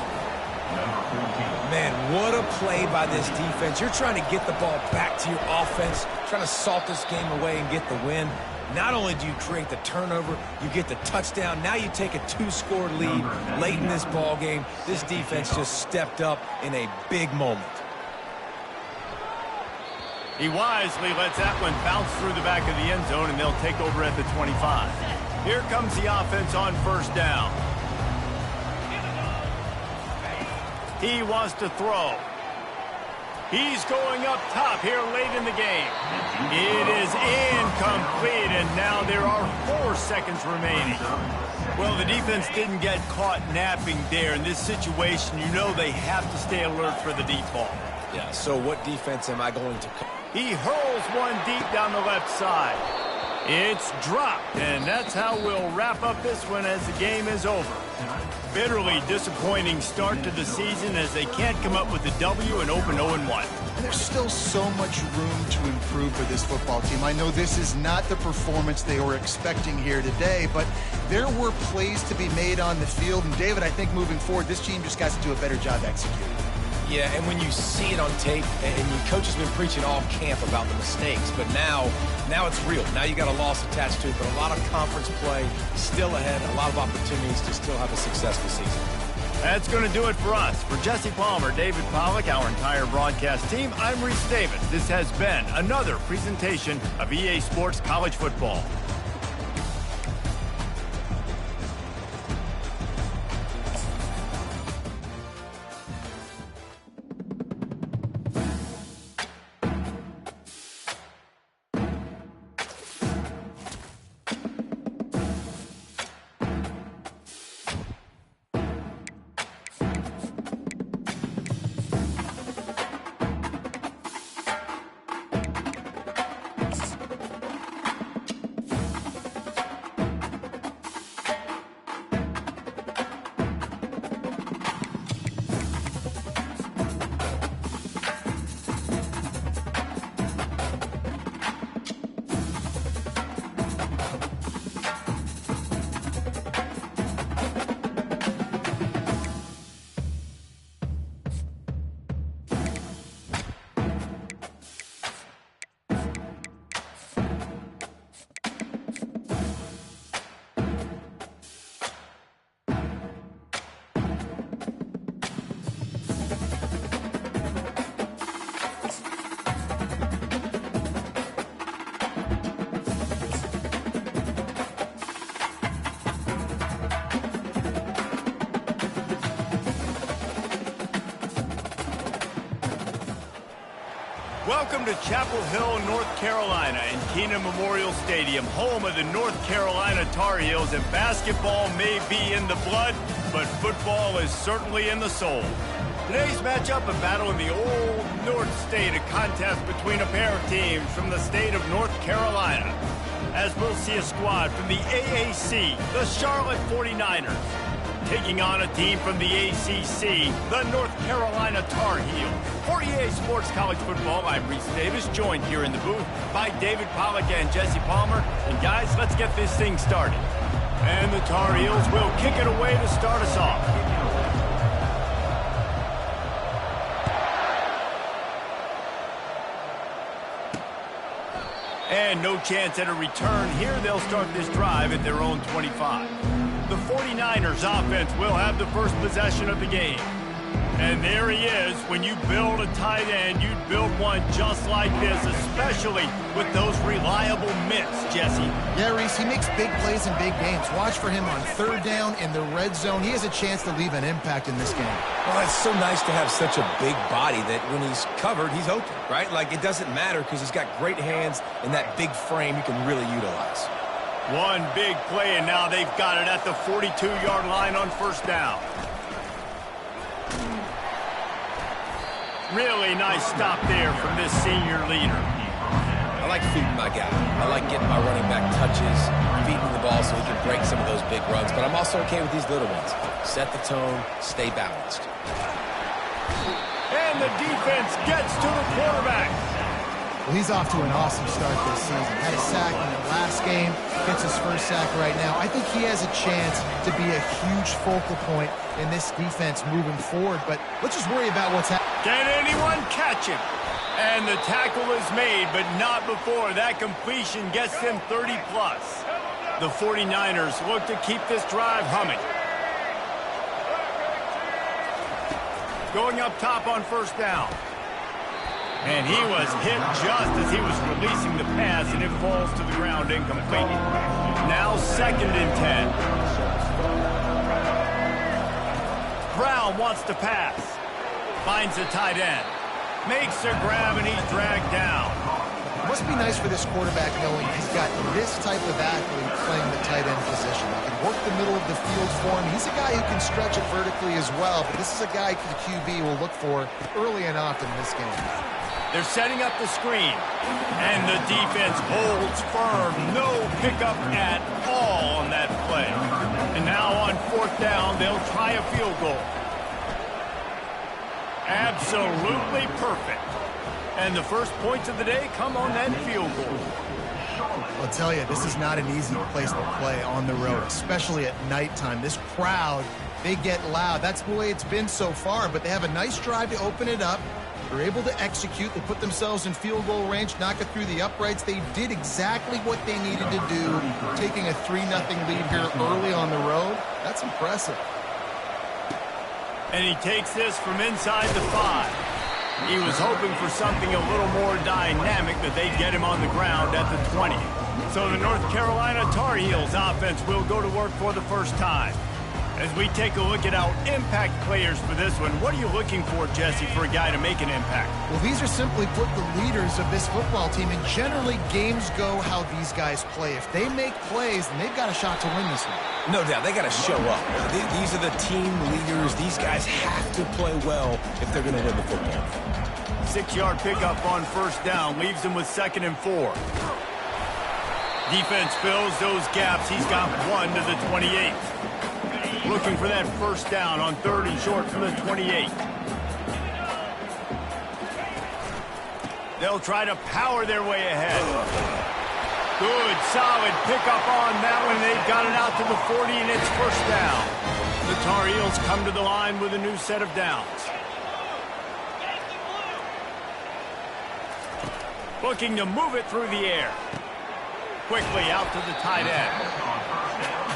Man, what a play by this defense. You're trying to get the ball back to your offense, trying to salt this game away and get the win. Not only do you create the turnover, you get the touchdown. Now you take a 2-score lead late in this ball game. This defense just stepped up in a big moment. He wisely lets that one bounce through the back of the end zone, and they'll take over at the 25. Here comes the offense on first down. He wants to throw. He's going up top here late in the game. It is incomplete, and now there are 4 seconds remaining. Well, the defense didn't get caught napping there. In this situation, you know they have to stay alert for the deep ball. Yeah, so what defense am I going to call? He hurls one deep down the left side. It's dropped, and that's how we'll wrap up this one as the game is over. Bitterly disappointing start to the season as they can't come up with a W and open 0-1. There's still so much room to improve for this football team. I know this is not the performance they were expecting here today, but there were plays to be made on the field. And, David, I think moving forward, this team just got to do a better job executing. Yeah, and when you see it on tape, and your coach has been preaching all camp about the mistakes, but now it's real. Now you got a loss attached to it, but a lot of conference play still ahead, a lot of opportunities to still have a successful season. That's going to do it for us. For Jesse Palmer, David Pollack, our entire broadcast team, I'm Reese Davis. This has been another presentation of EA Sports College Football. Welcome to Chapel Hill, North Carolina, and Keenan Memorial Stadium, home of the North Carolina Tar Heels. And basketball may be in the blood, but football is certainly in the soul. Today's matchup, a battle in the old North State, a contest between a pair of teams from the state of North Carolina. As we'll see a squad from the AAC, the Charlotte 49ers, taking on a team from the ACC, the North Carolina Tar Heels. For EA Sports College Football, I'm Reese Davis, joined here in the booth by David Pollack and Jesse Palmer. And guys, let's get this thing started. And the Tar Heels will kick it away to start us off. And no chance at a return here. They'll start this drive at their own 25. The 49ers offense will have the first possession of the game. And there he is. When you build a tight end, you build one just like this, especially with those reliable mitts, Jesse. Yeah, Reese, he makes big plays in big games. Watch for him on third down in the red zone. He has a chance to leave an impact in this game. Well, it's so nice to have such a big body that when he's covered, he's open, right? Like, it doesn't matter because he's got great hands and that big frame you can really utilize. One big play, and now they've got it at the 42-yard line on first down. Really nice stop there from this senior leader. I like feeding my guy. I like getting my running back touches, feeding the ball so he can break some of those big runs. But I'm also okay with these little ones. Set the tone, stay balanced. And the defense gets to the quarterback. Well, he's off to an awesome start this season. Had a sack in the last game, gets his first sack right now. I think he has a chance to be a huge focal point in this defense moving forward, but let's just worry about what's happening. Can anyone catch him? And the tackle is made, but not before that completion gets them 30-plus. The 49ers look to keep this drive humming. Going up top on first down. And he was hit just as he was releasing the pass, and it falls to the ground incomplete. Now 2nd and 10. Brown wants to pass. Finds the tight end. Makes a grab, and he's dragged down. It must be nice for this quarterback knowing he's got this type of athlete playing the tight end position. He can work the middle of the field for him. He's a guy who can stretch it vertically as well, but this is a guy the QB will look for early and often in this game. They're setting up the screen, and the defense holds firm. No pickup at all on that play. And now on 4th down, they'll try a field goal. Absolutely perfect. And the first points of the day come on that field goal. I'll tell you, this is not an easy place to play on the road, especially at nighttime. This crowd, they get loud. That's the way it's been so far, but they have a nice drive to open it up. They're able to execute. They put themselves in field goal range, knock it through the uprights. They did exactly what they needed to do, taking a 3-0 lead here early on the road. That's impressive. And he takes this from inside the 5. He was hoping for something a little more dynamic, that they'd get him on the ground at the 20. So the North Carolina Tar Heels offense will go to work for the first time. As we take a look at our impact players for this one, what are you looking for, Jesse, for a guy to make an impact? Well, these are simply put the leaders of this football team, and generally games go how these guys play. If they make plays, then they've got a shot to win this one. No doubt, they got to show up. These are the team leaders. These guys have to play well if they're going to win the football. 6-yard pickup on first down leaves them with 2nd and 4. Defense fills those gaps. He's got 1 to the 28. Looking for that first down on 3rd and short from the 28. They'll try to power their way ahead. Good, solid pickup on that one. They've got it out to the 40, and it's first down. The Tar Heels come to the line with a new set of downs. Looking to move it through the air. Quickly out to the tight end.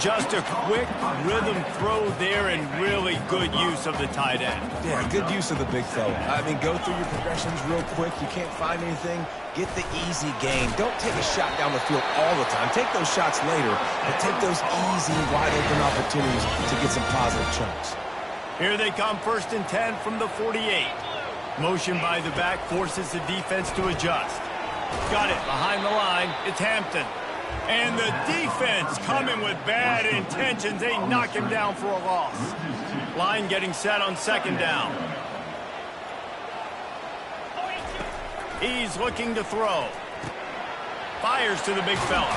Just a quick rhythm throw there, and really good use of the tight end. Yeah, good use of the big fella. I mean, go through your progressions real quick. You can't find anything, get the easy gain. Don't take a shot down the field all the time. Take those shots later, but take those easy, wide-open opportunities to get some positive chunks. Here they come, 1st and 10 from the 48. Motion by the back forces the defense to adjust. Got it behind the line. It's Hampton. And the defense coming with bad intentions. They knock him down for a loss. Line getting set on 2nd down. He's looking to throw. Fires to the big fella.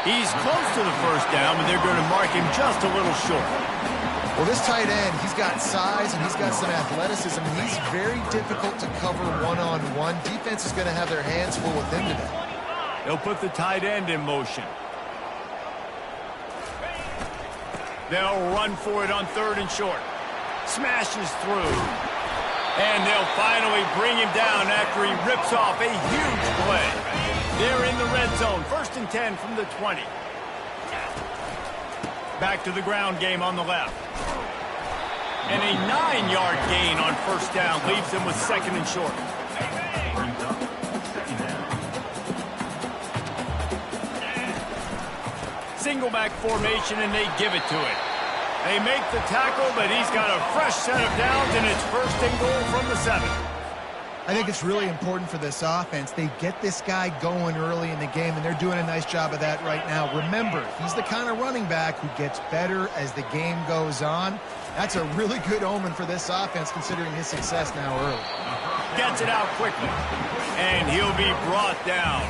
He's close to the first down, but they're going to mark him just a little short. Well, this tight end, he's got size and he's got some athleticism. He's very difficult to cover one-on-one. Defense is going to have their hands full with him today. They'll put the tight end in motion. They'll run for it on 3rd and short. Smashes through. And they'll finally bring him down after he rips off a huge play. They're in the red zone. 1st and 10 from the 20. Back to the ground game on the left. And a 9-yard gain on first down leaves them with 2nd and short. Single back formation, and they give it to it. They make the tackle, but he's got a fresh set of downs, and it's 1st and goal from the 7. I think it's really important for this offense. They get this guy going early in the game, and they're doing a nice job of that right now. Remember, he's the kind of running back who gets better as the game goes on. That's a really good omen for this offense, considering his success now early. Gets it out quickly, and he'll be brought down.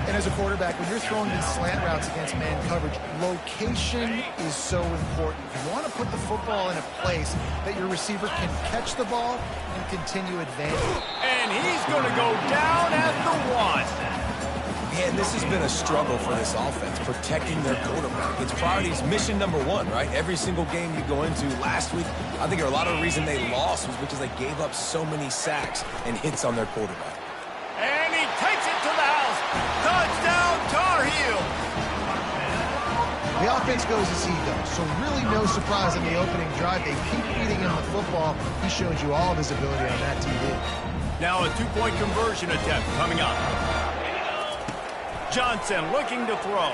And as a quarterback, when you're throwing these slant routes against man coverage, location is so important. You want to put the football in a place that your receiver can catch the ball and continue advancing. And he's going to go down at the 1. And this has been a struggle for this offense, protecting their quarterback. It's priorities, mission number one, right? Every single game you go into. Last week, I think a lot of the reason they lost was because they gave up so many sacks and hits on their quarterback. And he takes it to the house. Touchdown, Tar Heels. The offense goes as he goes, so really no surprise on the opening drive. They keep feeding him the football. He showed you all of his ability on that TV. Now a two-point conversion attempt coming up. Johnson looking to throw.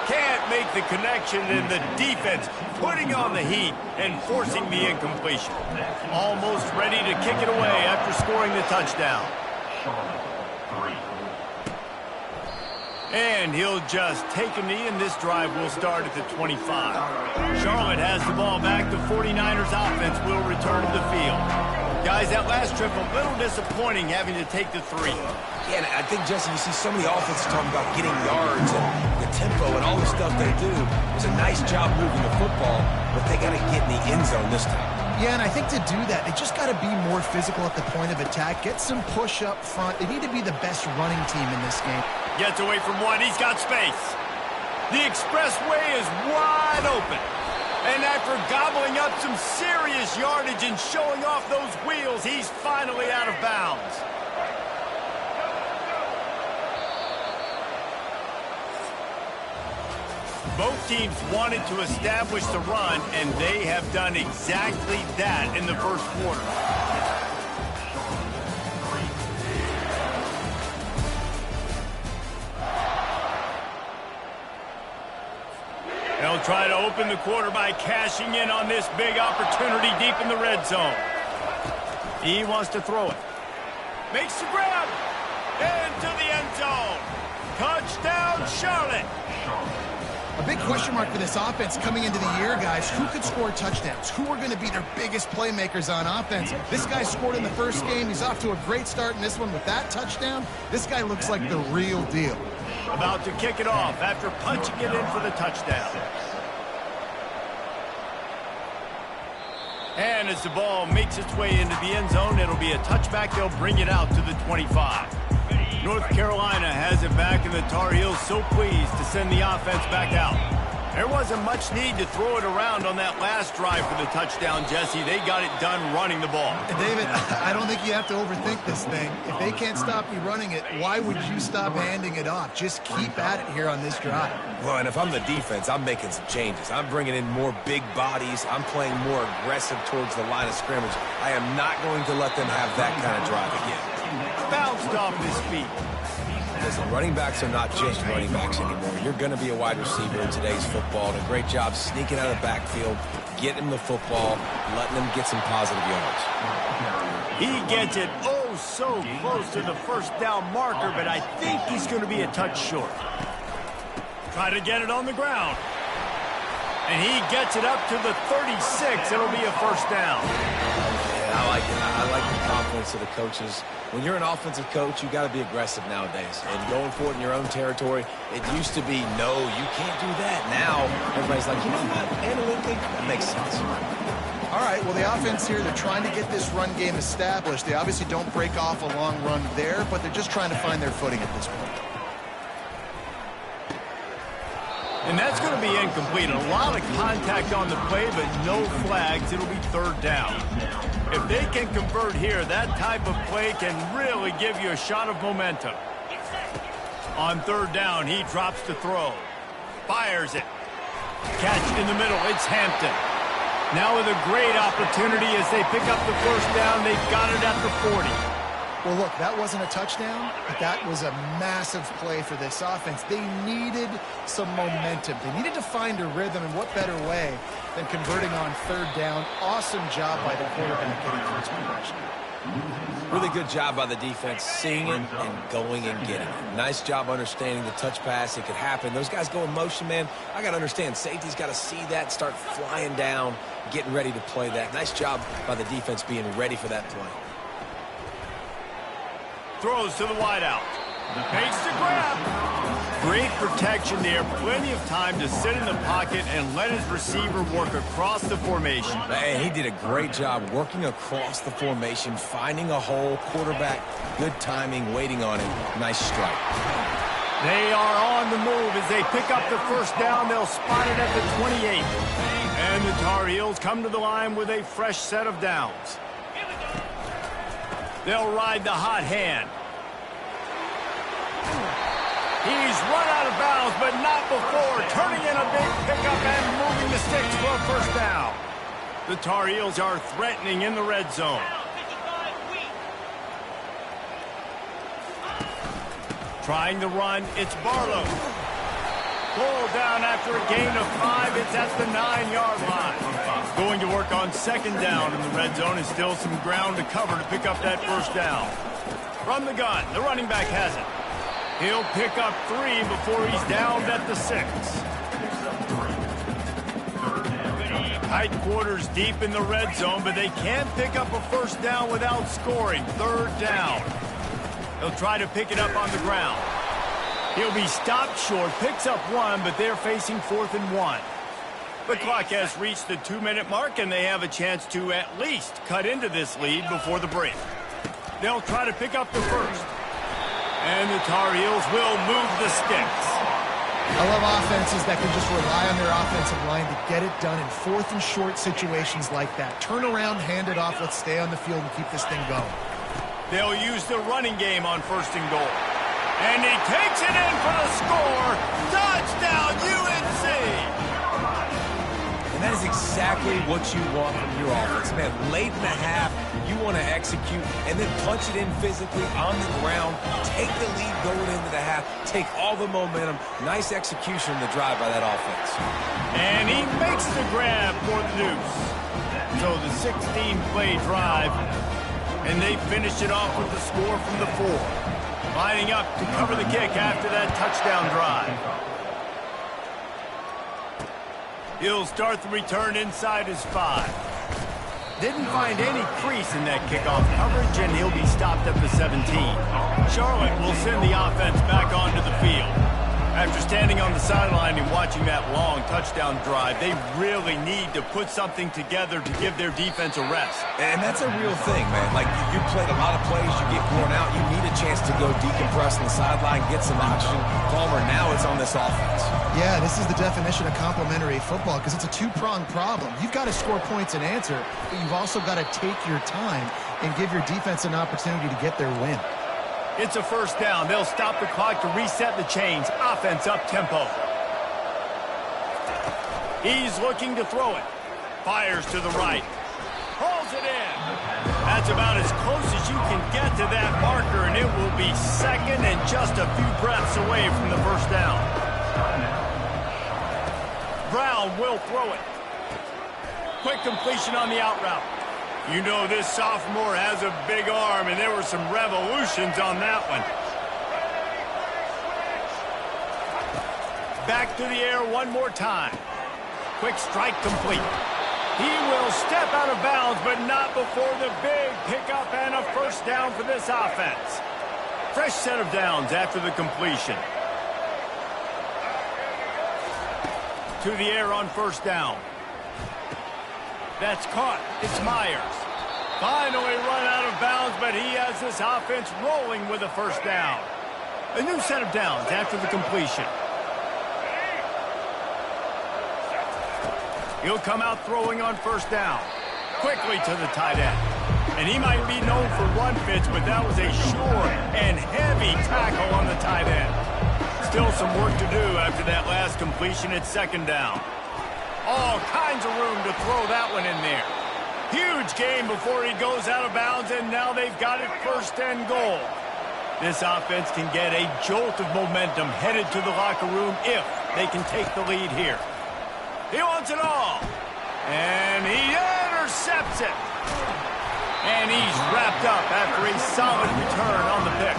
Can't make the connection, and the defense putting on the heat and forcing the incompletion. Almost ready to kick it away after scoring the touchdown. And he'll just take a knee, and this drive will start at the 25. Charlotte has the ball back. The 49ers offense will return to the field. Guys, that last trip, a little disappointing having to take the 3. Yeah, and I think, Jesse, you see so many offenses talking about getting yards and the tempo and all the stuff they do. It was a nice job moving the football, but they got to get in the end zone this time. Yeah, and I think to do that, they just got to be more physical at the point of attack. Get some push up front. They need to be the best running team in this game. Gets away from one. He's got space. The expressway is wide open. And after gobbling up some serious yardage and showing off those wheels, he's finally out of bounds. Both teams wanted to establish the run, and they have done exactly that in the first quarter. They'll try to open the quarter by cashing in on this big opportunity deep in the red zone. He wants to throw it. Makes the grab. Into the end zone. Touchdown, Charlotte. A big question mark for this offense coming into the year, guys. Who could score touchdowns? Who are going to be their biggest playmakers on offense? This guy scored in the first game. He's off to a great start in this one with that touchdown. This guy looks like the real deal. About to kick it off after punching it in for the touchdown. And as the ball makes its way into the end zone, it'll be a touchback. They'll bring it out to the 25. North Carolina has it back, and the Tar Heels so pleased to send the offense back out. There wasn't much need to throw it around on that last drive for the touchdown, Jesse. They got it done running the ball. David, I don't think you have to overthink this thing. If they can't stop you running it, why would you stop handing it off? Just keep at it here on this drive. Well, and if I'm the defense, I'm making some changes. I'm bringing in more big bodies. I'm playing more aggressive towards the line of scrimmage. I am not going to let them have that kind of drive again. Bounced off his feet. Listen, running backs are not just running backs anymore. You're going to be a wide receiver in today's football. And a great job sneaking out of the backfield, getting the football, letting them get some positive yards. He gets it oh so close to the first down marker, but I think he's going to be a touch short. Try to get it on the ground. And he gets it up to the 36. It'll be a first down. Yeah, I like it. I like the confidence of the coaches. When you're an offensive coach, you got to be aggressive nowadays. And going for it in your own territory, it used to be, no, you can't do that. Now, everybody's like, you know what, analytically, that makes sense. All right, well, the offense here, they're trying to get this run game established. They obviously don't break off a long run there, but they're just trying to find their footing at this point. And that's going to be incomplete. A lot of contact on the play, but no flags. It'll be third down. If they can convert here, that type of play can really give you a shot of momentum. On third down, he drops to throw. Fires it. Catch in the middle. It's Hampton. Now with a great opportunity as they pick up the first down. They've got it at the 40. Well, look, that wasn't a touchdown, but that was a massive play for this offense. They needed some momentum. They needed to find a rhythm, and what better way than converting on third down. Awesome job by the quarterback getting to his progression. Really good job by the defense, seeing it and going and getting it. Nice job understanding the touch pass. It could happen. Those guys go in motion, man. I got to understand, safety's got to see that, start flying down, getting ready to play that. Nice job by the defense being ready for that play. Throws to the wideout. Makes the grab. Great protection there. Plenty of time to sit in the pocket and let his receiver work across the formation. And he did a great job working across the formation, finding a hole. Quarterback, good timing, waiting on it. Nice strike. They are on the move as they pick up the first down. They'll spot it at the 28. And the Tar Heels come to the line with a fresh set of downs. They'll ride the hot hand. He's run out of bounds, but not before turning in a big pickup and moving the sticks for a first down. The Tar Heels are threatening in the red zone. Trying to run, it's Barlow. Pulled down after a gain of 5. It's at the 9-yard line. Going to work on second down in the red zone, and still some ground to cover to pick up that first down. From the gun, the running back has it. He'll pick up 3 before he's downed at the 6. Tight quarters deep in the red zone, but they can't pick up a first down without scoring. Third down. He'll try to pick it up on the ground. He'll be stopped short, picks up 1, but they're facing 4th and 1. The clock has reached the 2-minute mark, and they have a chance to at least cut into this lead before the break. They'll try to pick up the first. And the Tar Heels will move the sticks. I love offenses that can just rely on their offensive line to get it done in 4th and short situations like that. Turn around, hand it off, let's stay on the field and keep this thing going. They'll use the running game on 1st and goal. And he takes it in for the score. Touchdown, UNC! And that is exactly what you want from your offense. Man, late in the half, you want to execute and then punch it in physically on the ground. Take the lead going into the half. Take all the momentum. Nice execution in the drive by that offense. And he makes the grab for the deuce. So the 16-play drive. And they finished it off with the score from the 4. Lining up to cover the kick after that touchdown drive. He'll start the return inside his 5. Didn't find any crease in that kickoff coverage, and he'll be stopped at the 17. Charlotte will send the offense back onto the field. After standing on the sideline and watching that long touchdown drive, they really need to put something together to give their defense a rest. And that's a real thing, man. Like, you played a lot of plays, you get worn out, you need a chance to go decompress on the sideline, get some oxygen. Palmer, now it's on this offense. Yeah, this is the definition of complementary football because it's a two-pronged problem. You've got to score points and answer, but you've also got to take your time and give your defense an opportunity to get their win. It's a first down. They'll stop the clock to reset the chains. Offense up tempo. He's looking to throw it. Fires to the right. Pulls it in. That's about as close as you can get to that marker, and it will be second and just a few breaths away from the first down. Brown will throw it. Quick completion on the out route. You know this sophomore has a big arm, and there were some revolutions on that one. Back to the air one more time. Quick strike complete. He will step out of bounds, but not before the big pickup and a first down for this offense. Fresh set of downs after the completion. To the air on first down. That's caught. It's Myers. Finally run out of bounds, but he has this offense rolling with a first down. A new set of downs after the completion. He'll come out throwing on first down. Quickly to the tight end. And he might be known for run fits, but that was a sure and heavy tackle on the tight end. Still some work to do after that last completion at second down. All kinds of room to throw that one in there. Huge game before he goes out of bounds, and now they've got it first and goal. This offense can get a jolt of momentum headed to the locker room if they can take the lead here. He wants it all. And he intercepts it. And he's wrapped up after a solid return on the pick.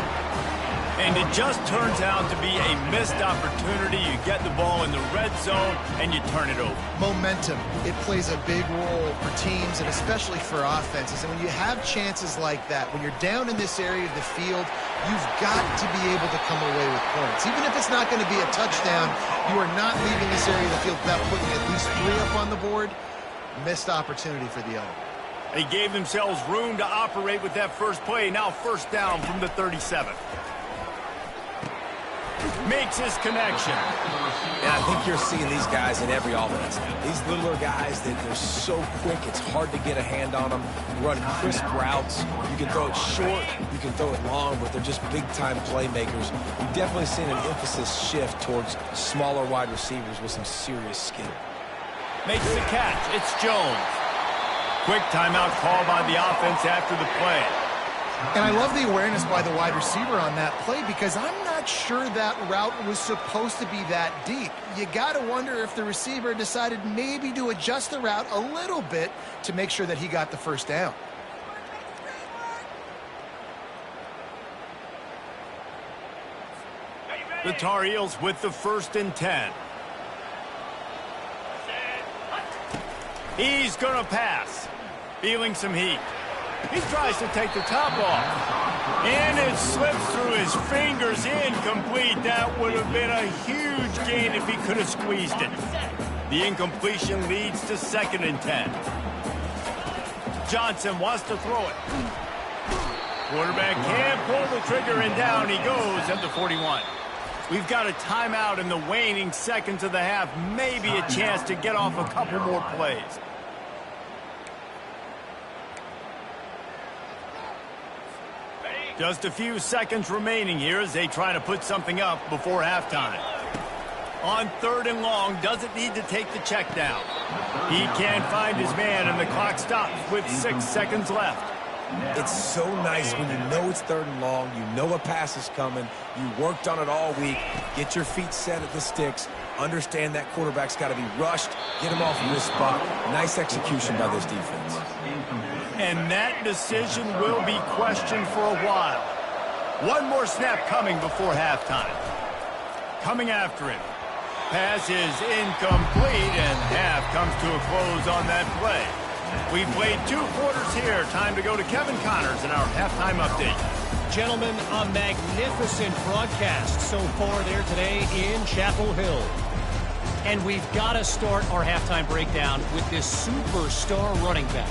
And it just turns out to be a missed opportunity. You get the ball in the red zone, and you turn it over. Momentum. It plays a big role for teams and especially for offenses. And when you have chances like that, when you're down in this area of the field, you've got to be able to come away with points. Even if it's not going to be a touchdown, you are not leaving this area of the field without putting at least 3 up on the board. Missed opportunity for the other. They gave themselves room to operate with that first play. Now first down from the 37. Makes his connection. And I think you're seeing these guys in every offense now. These littler guys, they're so quick, it's hard to get a hand on them. Run crisp routes. You can throw it short, you can throw it long, but they're just big-time playmakers. We've definitely seen an emphasis shift towards smaller wide receivers with some serious skill. Makes the catch. It's Jones. Quick timeout call by the offense after the play. And I love the awareness by the wide receiver on that play because I'm not sure that route was supposed to be that deep. You got to wonder if the receiver decided maybe to adjust the route a little bit to make sure that he got the first down. The Tar Heels with the 1st and 10. He's going to pass. Feeling some heat. He tries to take the top off. And it slips through his fingers, incomplete. That would have been a huge gain if he could have squeezed it. The incompletion leads to 2nd and 10. Johnson wants to throw it. Quarterback can't pull the trigger, and down he goes at the 41. We've got a timeout in the waning seconds of the half. Maybe a chance to get off a couple more plays. Just a few seconds remaining here as they try to put something up before halftime. On 3rd and long, doesn't need to take the check down. He can't find his man, and the clock stops with 6 seconds left. It's so nice when you know it's 3rd and long, you know a pass is coming, you worked on it all week, get your feet set at the sticks, understand that quarterback's got to be rushed, get him off of this spot. Nice execution by this defense. And that decision will be questioned for a while. One more snap coming before halftime. Coming after him. Pass is incomplete, and half comes to a close on that play. We've played 2 quarters here. Time to go to Kevin Connors in our halftime update. Gentlemen, a magnificent broadcast so far there today in Chapel Hill. And we've got to start our halftime breakdown with this superstar running back.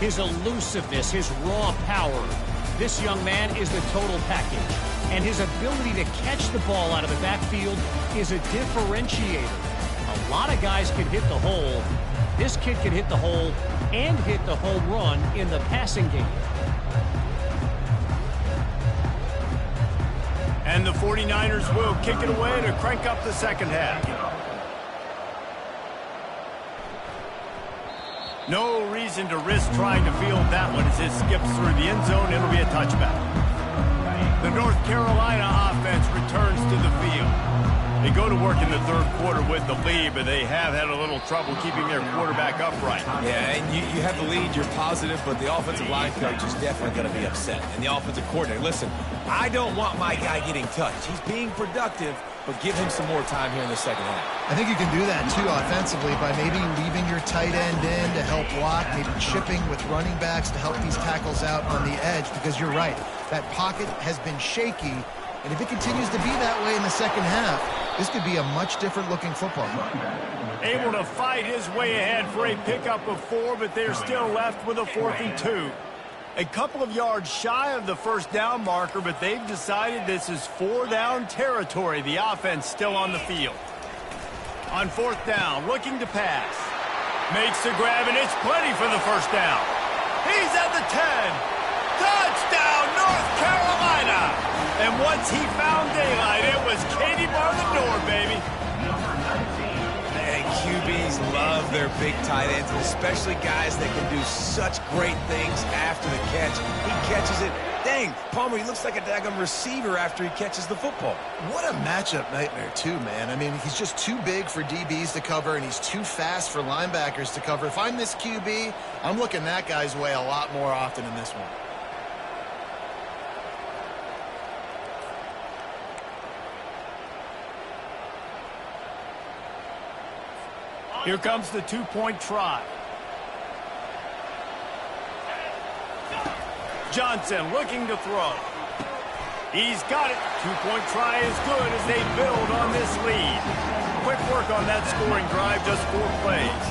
His elusiveness, his raw power. This young man is the total package. And his ability to catch the ball out of the backfield is a differentiator. A lot of guys can hit the hole. This kid can hit the hole and hit the home run in the passing game. And the 49ers will kick it away to crank up the second half. No reason to risk trying to field that one as it skips through the end zone. It'll be a touchback. The North Carolina offense returns to the field. They go to work in the 3rd quarter with the lead, but they have had a little trouble keeping their quarterback upright. Yeah, and you have the lead, you're positive, but the offensive line coach is definitely going to be upset. And the offensive coordinator, listen, I don't want my guy getting touched. He's being productive, but give him some more time here in the second half. I think you can do that, too, offensively by maybe leaving your tight end in to help block, maybe chipping with running backs to help these tackles out on the edge, because you're right. That pocket has been shaky, and if it continues to be that way in the second half, this could be a much different-looking football. Able to fight his way ahead for a pickup of 4, but they're still left with a 4th and 2. A couple of yards shy of the first down marker, but they've decided this is 4-down territory. The offense still on the field. On 4th down, looking to pass. Makes the grab, and it's plenty for the first down. He's at the 10. Touchdown, North Carolina! And once he found daylight, it was Katie bar the door, baby. And QBs love their big tight ends, and especially guys that can do such great things after the catch. He catches it. Dang, Palmer, he looks like a daggum receiver after he catches the football. What a matchup nightmare, too, man. I mean, he's just too big for DBs to cover, and he's too fast for linebackers to cover. If I'm this QB, I'm looking that guy's way a lot more often in this one. Here comes the two-point try. Johnson looking to throw. He's got it. Two-point try is good as they build on this lead. Quick work on that scoring drive, just 4 plays.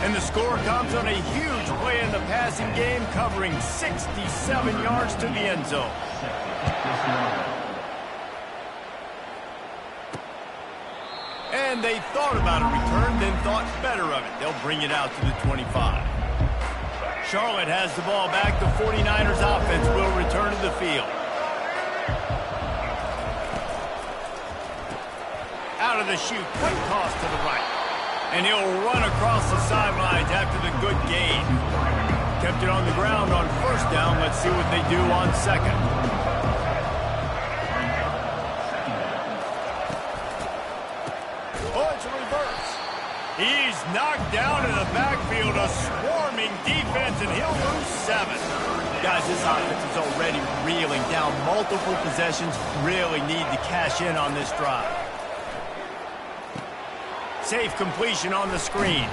And the score comes on a huge play in the passing game, covering 67 yards to the end zone. And they thought about a return, then thought better of it. They'll bring it out to the 25. Charlotte has the ball back. The 49ers offense will return to the field. Out of the chute, quick toss to the right. And he'll run across the sidelines after the good gain. Kept it on the ground on first down. Let's see what they do on second. Oh, it's a reverse. He's knocked down in the backfield. A swarming defense, and he'll lose 7. Guys, this offense is already reeling down. Multiple possessions, really need to cash in on this drive. Safe completion on the screen.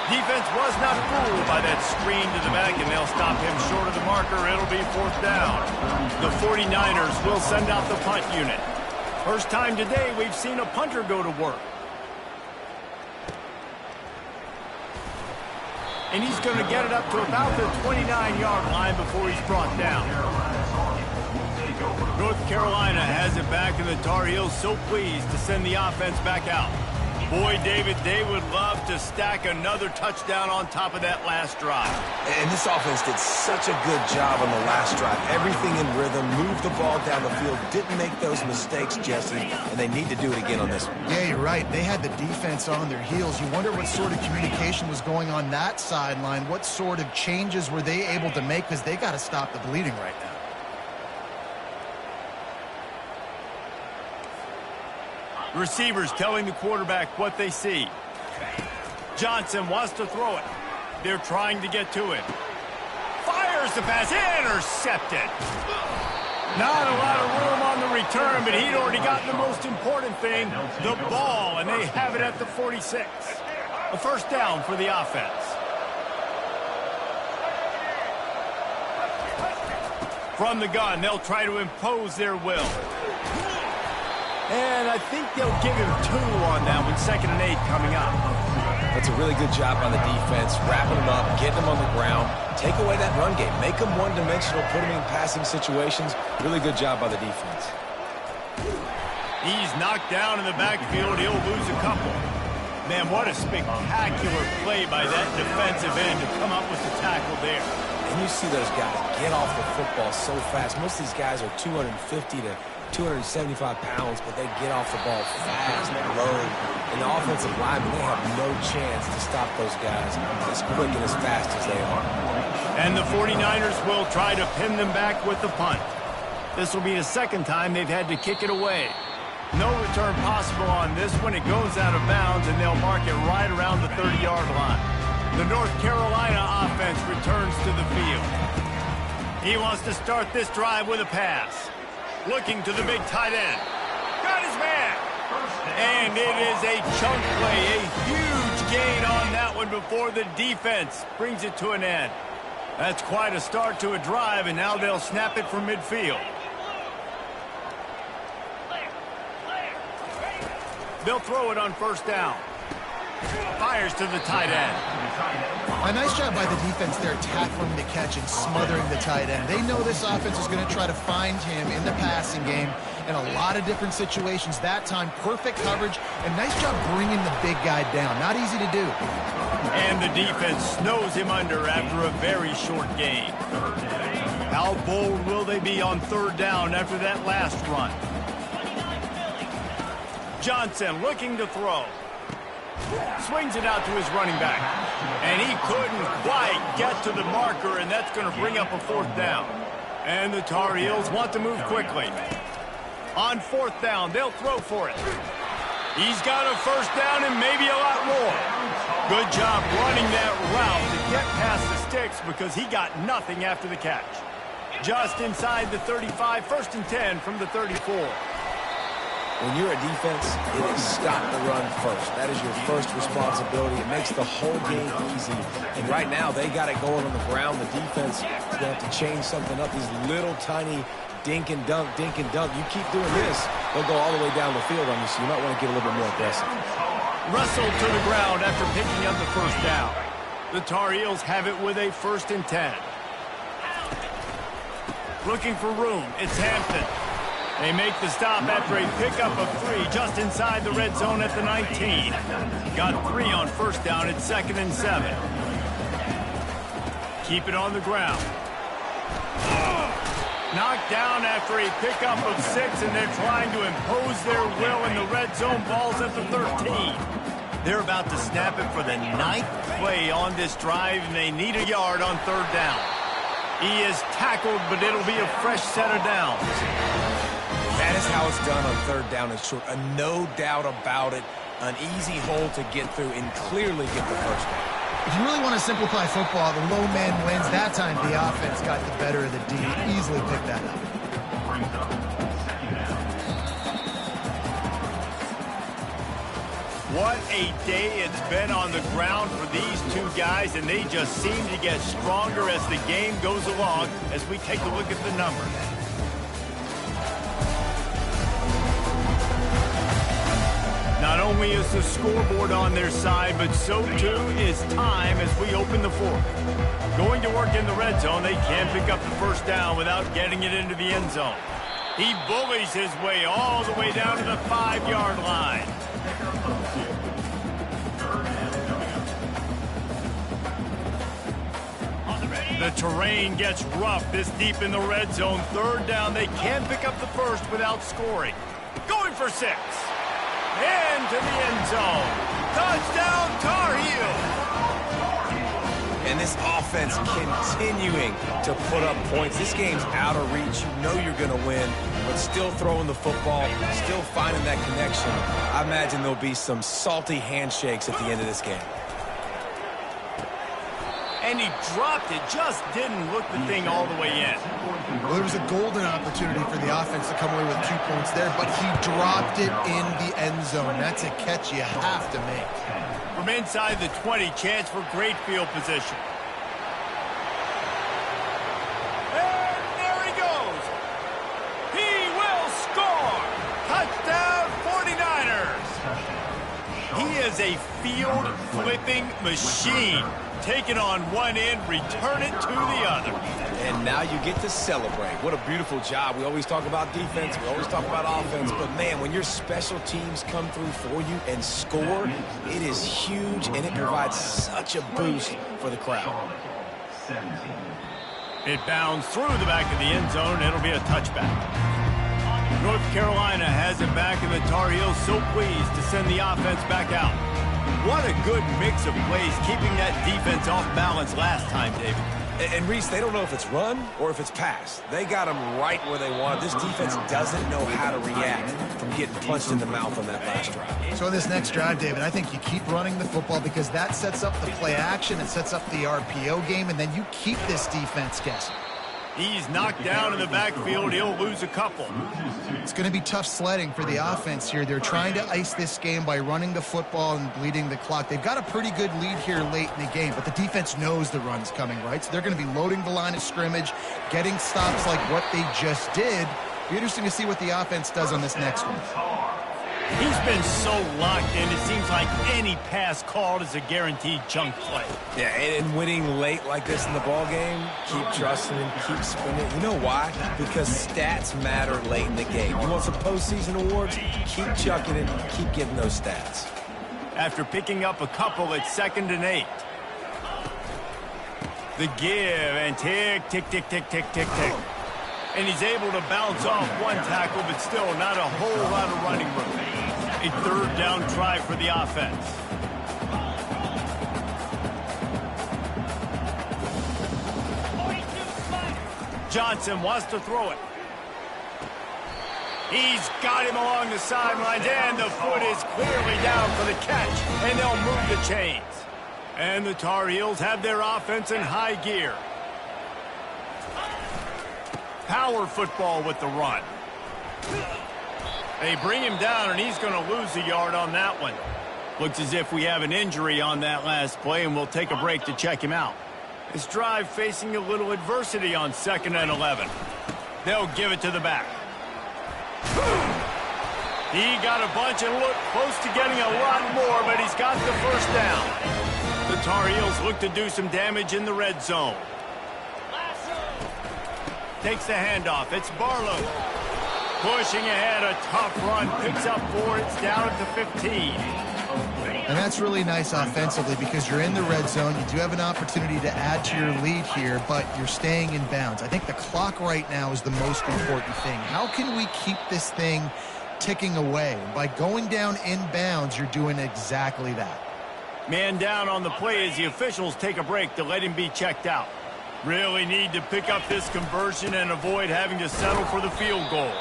Defense was not fooled by that screen to the back, and they'll stop him short of the marker. It'll be 4th down. The 49ers will send out the punt unit. First time today we've seen a punter go to work. And he's going to get it up to about the 29-yard line before he's brought down. North Carolina has it back, and the Tar Heels so pleased to send the offense back out. Boy, David, they would love to stack another touchdown on top of that last drive. And this offense did such a good job on the last drive. Everything in rhythm, moved the ball down the field, didn't make those mistakes, Jesse, and they need to do it again on this one. Yeah, you're right. They had the defense on their heels. You wonder what sort of communication was going on that sideline. What sort of changes were they able to make, because they got to stop the bleeding right now. Receivers telling the quarterback what they see. Johnson wants to throw it. They're trying to get to it. Fires the pass. Intercepted. Not a lot of room on the return, but he'd already gotten the most important thing, the ball, and they have it at the 46. A first down for the offense. From the gun, they'll try to impose their will. And I think they'll give him 2 on that one. 2nd and 8 coming up. That's a really good job by the defense, wrapping them up, getting them on the ground. Take away that run game. Make them one-dimensional, put them in passing situations. Really good job by the defense. He's knocked down in the backfield. He'll lose a couple. Man, what a spectacular play by that defensive end to come up with the tackle there. And you see those guys get off the football so fast. Most of these guys are 250 to 275 pounds, but they get off the ball fast and low. And the offensive linemen, they have no chance to stop those guys as quick and as fast as they are. And the 49ers will try to pin them back with the punt. This will be the 2nd time they've had to kick it away. No return possible on this one. It goes out of bounds, and they'll mark it right around the 30-yard line. The North Carolina offense returns to the field. He wants to start this drive with a pass. Looking to the big tight end. Got his man. And it is a chunk play. A huge gain on that one before the defense brings it to an end. That's quite a start to a drive, and now they'll snap it from midfield. They'll throw it on first down. Fires to the tight end. A nice job by the defense there, tackling the catch and smothering the tight end. They know this offense is going to try to find him in the passing game in a lot of different situations. That time, perfect coverage, and nice job bringing the big guy down. Not easy to do. And the defense snows him under after a very short gain. How bold will they be on 3rd down after that last run? Johnson looking to throw. Swings it out to his running back. And he couldn't quite get to the marker, and that's going to bring up a 4th down. And the Tar Heels want to move quickly. On 4th down, they'll throw for it. He's got a first down and maybe a lot more. Good job running that route to get past the sticks because he got nothing after the catch. Just inside the 35, 1st and 10 from the 34. When you're a defense, it is stop the run first. That is your first responsibility. It makes the whole game easy. And right now, they got it going on the ground. The defense is going to have to change something up. These little tiny dink and dunk, dink and dunk. You keep doing this, they'll go all the way down the field on you, so you might want to get a little bit more aggressive. Wrestled to the ground after picking up the first down. The Tar Heels have it with a 1st and 10. Looking for room. It's Hampton. They make the stop after a pickup of 3 just inside the red zone at the 19. Got 3 on 1st down at 2nd and 7. Keep it on the ground. Knocked down after a pickup of 6, and they're trying to impose their will in the red zone. Ball's at the 13. They're about to snap it for the 9th play on this drive, and they need a yard on 3rd down. He is tackled, but it'll be a fresh set of downs. That is how it's done on 3rd down and short. No doubt about it. An easy hole to get through and clearly get the first down. If you really want to simplify football, the low man wins. That time the offense got the better of the D. Easily picked that up. What a day it's been on the ground for these two guys, and they just seem to get stronger as the game goes along as we take a look at the numbers. Not only is the scoreboard on their side, but so too is time as we open the 4th. Going to work in the red zone, they can pick up the 1st down without getting it into the end zone. He bullies his way all the way down to the 5-yard line. The terrain gets rough this deep in the red zone. 3rd down, they can pick up the 1st without scoring. Going for 6. Into the end zone. Touchdown, Tar Heels. And this offense continuing to put up points. This game's out of reach. You know you're going to win, but still throwing the football, still finding that connection. I imagine there'll be some salty handshakes at the end of this game. And he dropped it, just didn't look the thing all the way in. Well, there was a golden opportunity for the offense to come away with 2 points there, but he dropped it in the end zone. That's a catch you have to make. From inside the 20, chance for great field position. And there he goes. He will score. Touchdown, 49ers. He is a field-flipping machine. Take it on one end, return it to the other. And now you get to celebrate. What a beautiful job. We always talk about defense, we always talk about offense, but man, when your special teams come through for you and score, it is huge, and it provides such a boost for the crowd. It bounds through the back of the end zone. It'll be a touchback. North Carolina has it back, and the Tar Heels so pleased to send the offense back out. What a good mix of plays, keeping that defense off balance last time, David. And Reese, they don't know if it's run or if it's pass. They got them right where they want. This defense doesn't know how to react from getting punched in the mouth on that last drive. So in this next drive, David, I think you keep running the football because that sets up the play action, it sets up the RPO game, and then you keep this defense guessing. He's knocked down in the backfield. He'll lose a couple. It's going to be tough sledding for the offense here. They're trying to ice this game by running the football and bleeding the clock. They've got a pretty good lead here late in the game, but the defense knows the run's coming, right? So they're going to be loading the line of scrimmage, getting stops like what they just did. It'll be interesting to see what the offense does on this next one. He's been so locked in, it seems like any pass called is a guaranteed chunk play. Yeah, and winning late like this in the ball game, keep trusting him, keep spinning. You know why? Because stats matter late in the game. You want some postseason awards? Keep chucking it, keep getting those stats. After picking up a couple at 2nd and 8. The give and tick, tick, tick, tick, tick, tick, tick. And he's able to bounce off one tackle, but still not a whole lot of running room. A 3rd down try for the offense. Johnson wants to throw it. He's got him along the sidelines, and the foot is clearly down for the catch, and they'll move the chains. And the Tar Heels have their offense in high gear. Power football with the run. They bring him down, and he's going to lose a yard on that one. Looks as if we have an injury on that last play, and we'll take a break to check him out. This drive facing a little adversity on 2nd and 11. They'll give it to the back. He got a bunch and looked close to getting a lot more, but he's got the first down. The Tar Heels look to do some damage in the red zone. Takes the handoff. It's Barlow. Pushing ahead, a tough run. Picks up 4. It's down at the 15. And that's really nice offensively because you're in the red zone. You do have an opportunity to add to your lead here, but you're staying in bounds. I think the clock right now is the most important thing. How can we keep this thing ticking away? By going down in bounds, you're doing exactly that. Man down on the play as the officials take a break to let him be checked out. Really need to pick up this conversion and avoid having to settle for the field goal.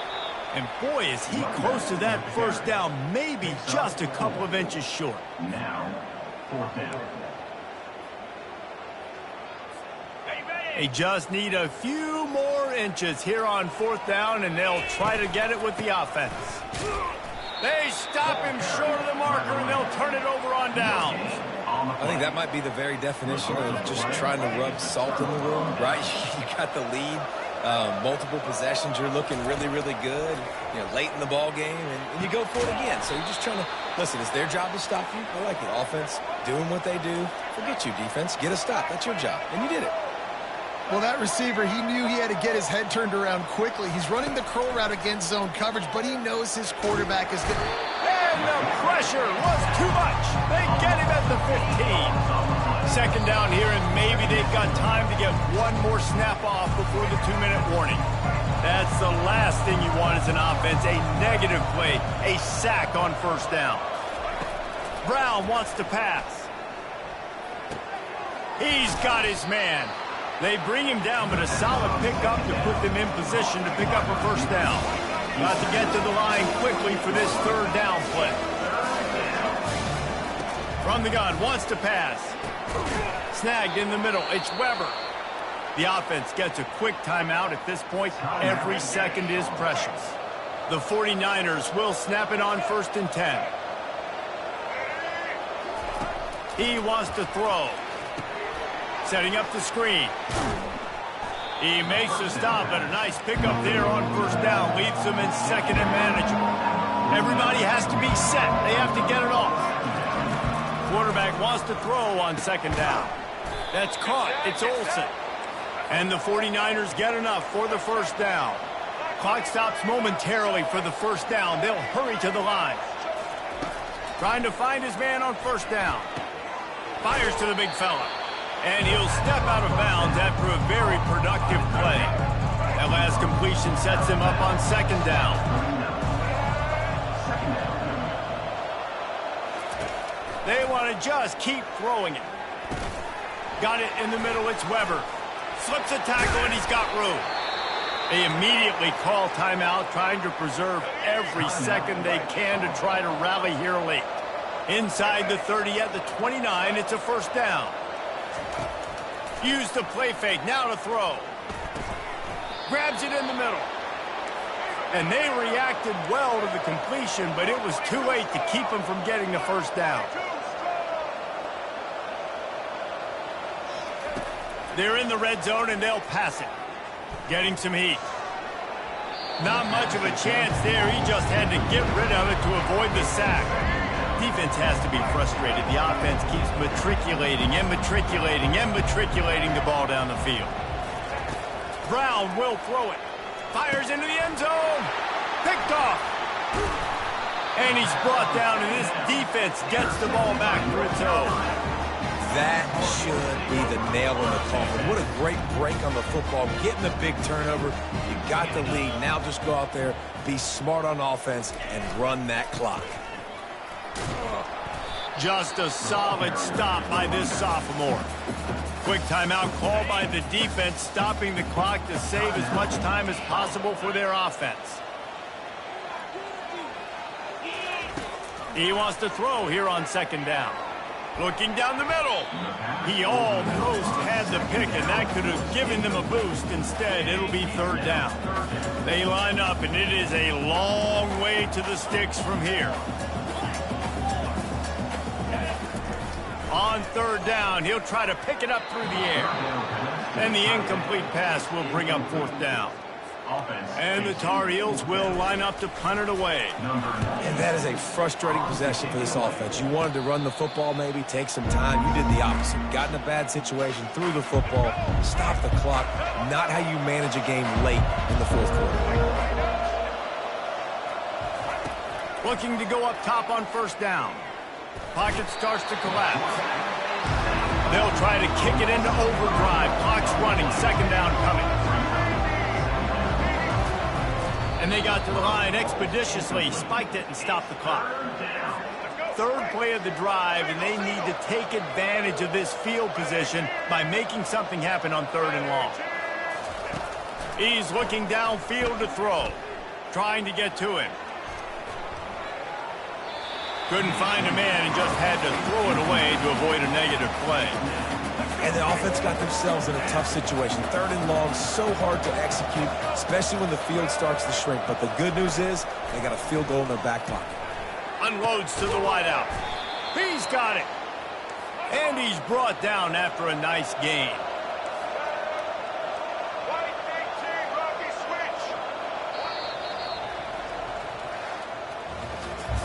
And boy, is he close to that first down, maybe just a couple of inches short. Now, 4th down. They just need a few more inches here on 4th down, and they'll try to get it with the offense. They stop him short of the marker, and they'll turn it over on downs. I think that might be the very definition of just trying to rub salt in the wound, right? You got the lead. Multiple possessions, you're looking really, really good, late in the ball game, and you go for it again. So you're just trying to, listen, it's their job to stop you. I like it. Offense, doing what they do. Forget you, defense. Get a stop. That's your job. And you did it. Well, that receiver, he knew he had to get his head turned around quickly. He's running the curl route against zone coverage, but he knows his quarterback is good. And the pressure was too much. They get him at the 15. 2nd down here, and maybe they've got time to get one more snap off before the 2-minute warning. That's the last thing you want as an offense, a negative play, a sack on 1st down. Brown wants to pass. He's got his man. They bring him down, but a solid pickup to put them in position to pick up a 1st down. Got to get to the line quickly for this 3rd down play. From the gun, wants to pass. Snagged in the middle. It's Weber. The offense gets a quick timeout at this point. Every second is precious. The 49ers will snap it on 1st and 10. He wants to throw. Setting up the screen. He makes the stop, but a nice pickup there on 1st down. Leaves them in 2nd and manageable. Everybody has to be set. They have to get it off. Quarterback wants to throw on 2nd down. That's caught. It's Olsen. And the 49ers get enough for the 1st down. Clock stops momentarily for the 1st down. They'll hurry to the line. Trying to find his man on 1st down. Fires to the big fella. And he'll step out of bounds after a very productive play. That last completion sets him up on 2nd down. They want to just keep throwing it. Got it in the middle. It's Weber. Slips a tackle, and he's got room. They immediately call timeout, trying to preserve every second they can to try to rally here late. Inside the 30 at the 29, it's a 1st down. Use the play fake, now to throw. Grabs it in the middle. And they reacted well to the completion, but it was too late to keep them from getting the 1st down. They're in the red zone, and they'll pass it. Getting some heat. Not much of a chance there. He just had to get rid of it to avoid the sack. Defense has to be frustrated. The offense keeps matriculating and matriculating and matriculating the ball down the field. Brown will throw it. Fires into the end zone. Picked off. And he's brought down, and this defense gets the ball back for its own. That should be the nail in the coffin. What a great break on the football. Getting the big turnover. You got the lead. Now just go out there, be smart on offense, and run that clock. Just a solid stop by this sophomore. Quick timeout called by the defense, stopping the clock to save as much time as possible for their offense. He wants to throw here on 2nd down. Looking down the middle. He almost had the pick, and that could have given them a boost. Instead, it'll be third down. They line up, and it is a long way to the sticks from here. On third down, he'll try to pick it up through the air. And the incomplete pass will bring up fourth down. And the Tar Heels will line up to punt it away. And that is a frustrating possession for this offense. You wanted to run the football, maybe take some time. You did the opposite. Got in a bad situation, threw the football, stopped the clock. Not how you manage a game late in the fourth quarter. Looking to go up top on first down. Pocket starts to collapse. They'll try to kick it into overdrive. Clock's running. Second down coming. And they got to the line expeditiously, spiked it, and stopped the clock. Third play of the drive, and they need to take advantage of this field position by making something happen on third and long. He's looking downfield to throw, trying to get to him. Couldn't find a man and just had to throw it away to avoid a negative play. And the offense got themselves in a tough situation. Third and long, so hard to execute, especially when the field starts to shrink. But the good news is they got a field goal in their back pocket. Unloads to the wideout. He's got it. And he's brought down after a nice gain.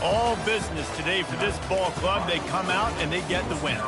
All business today for this ball club. They come out and they get the win.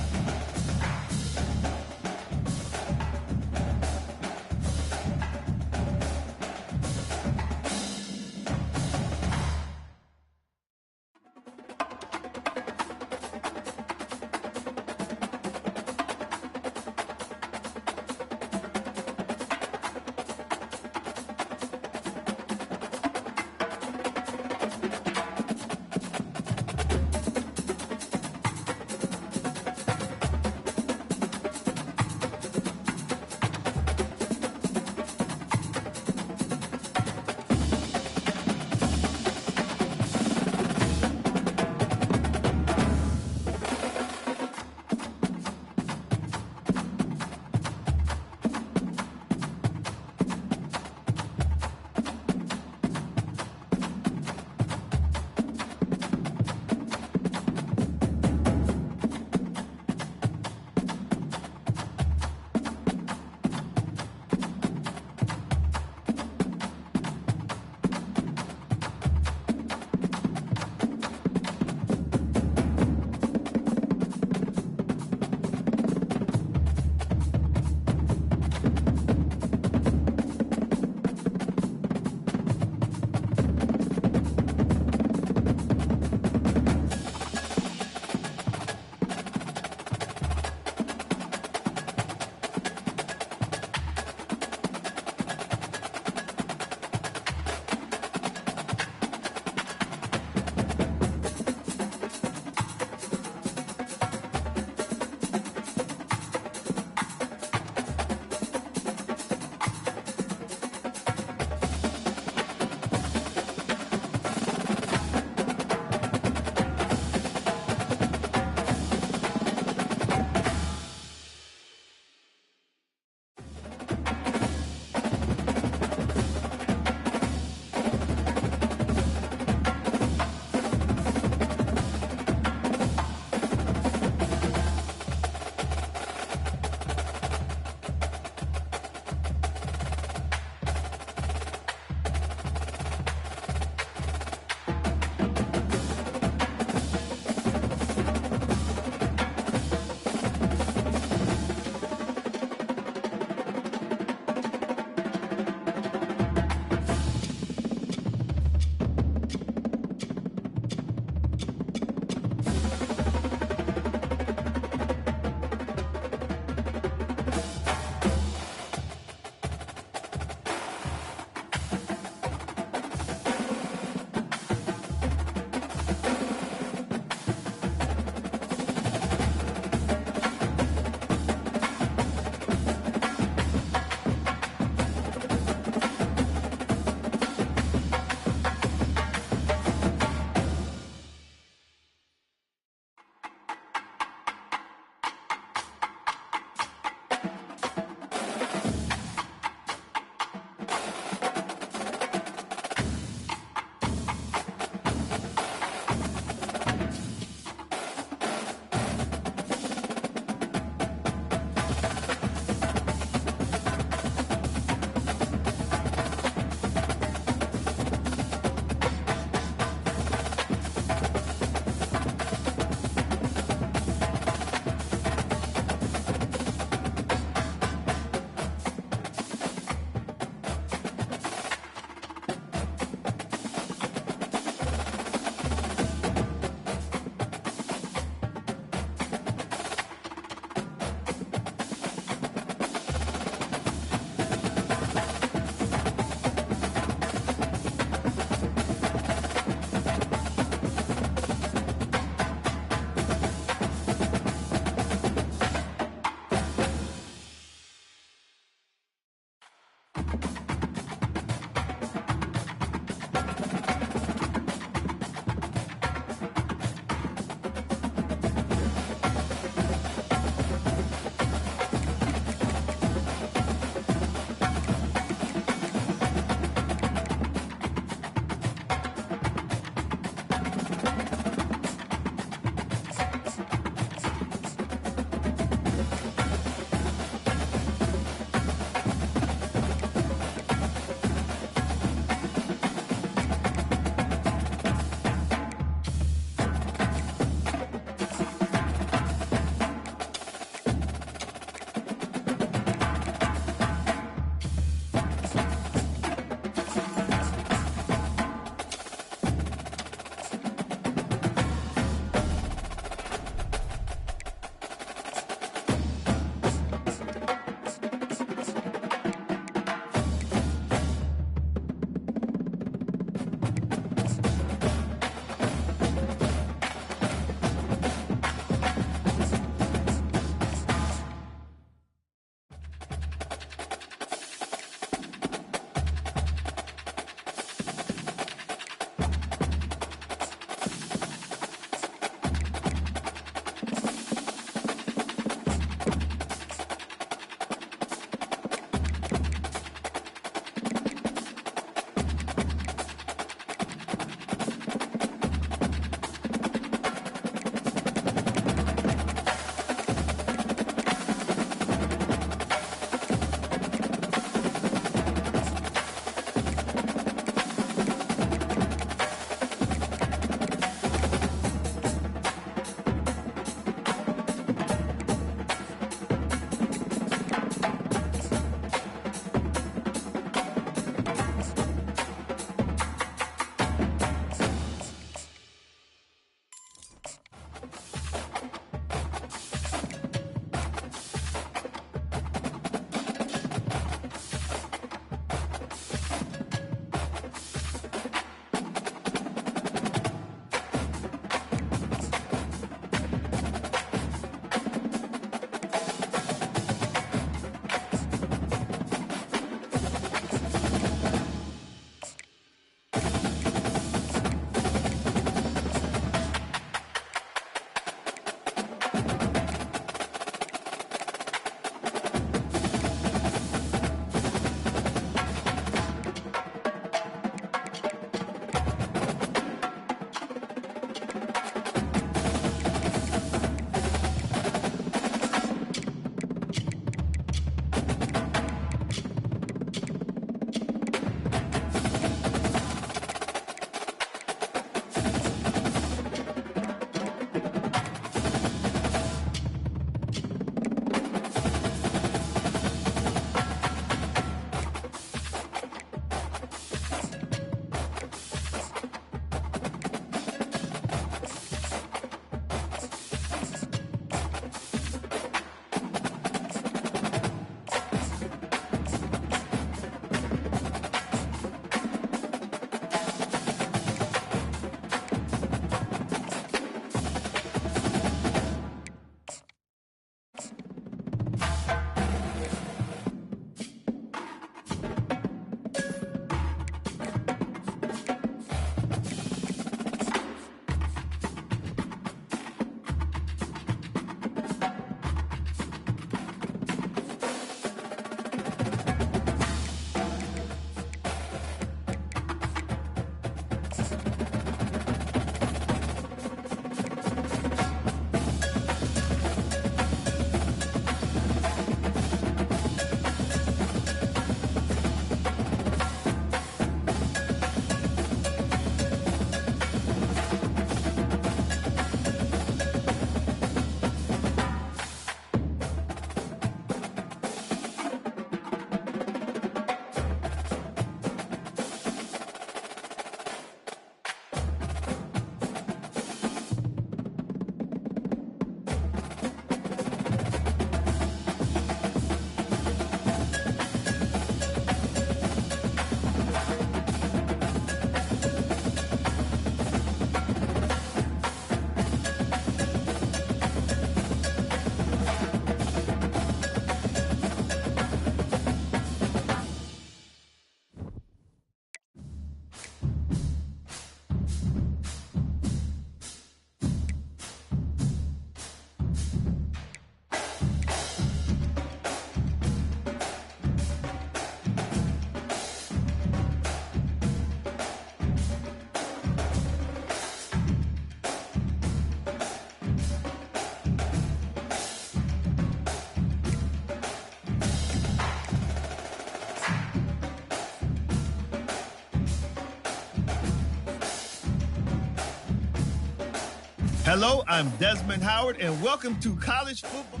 Hello, I'm Desmond Howard, and welcome to College Football.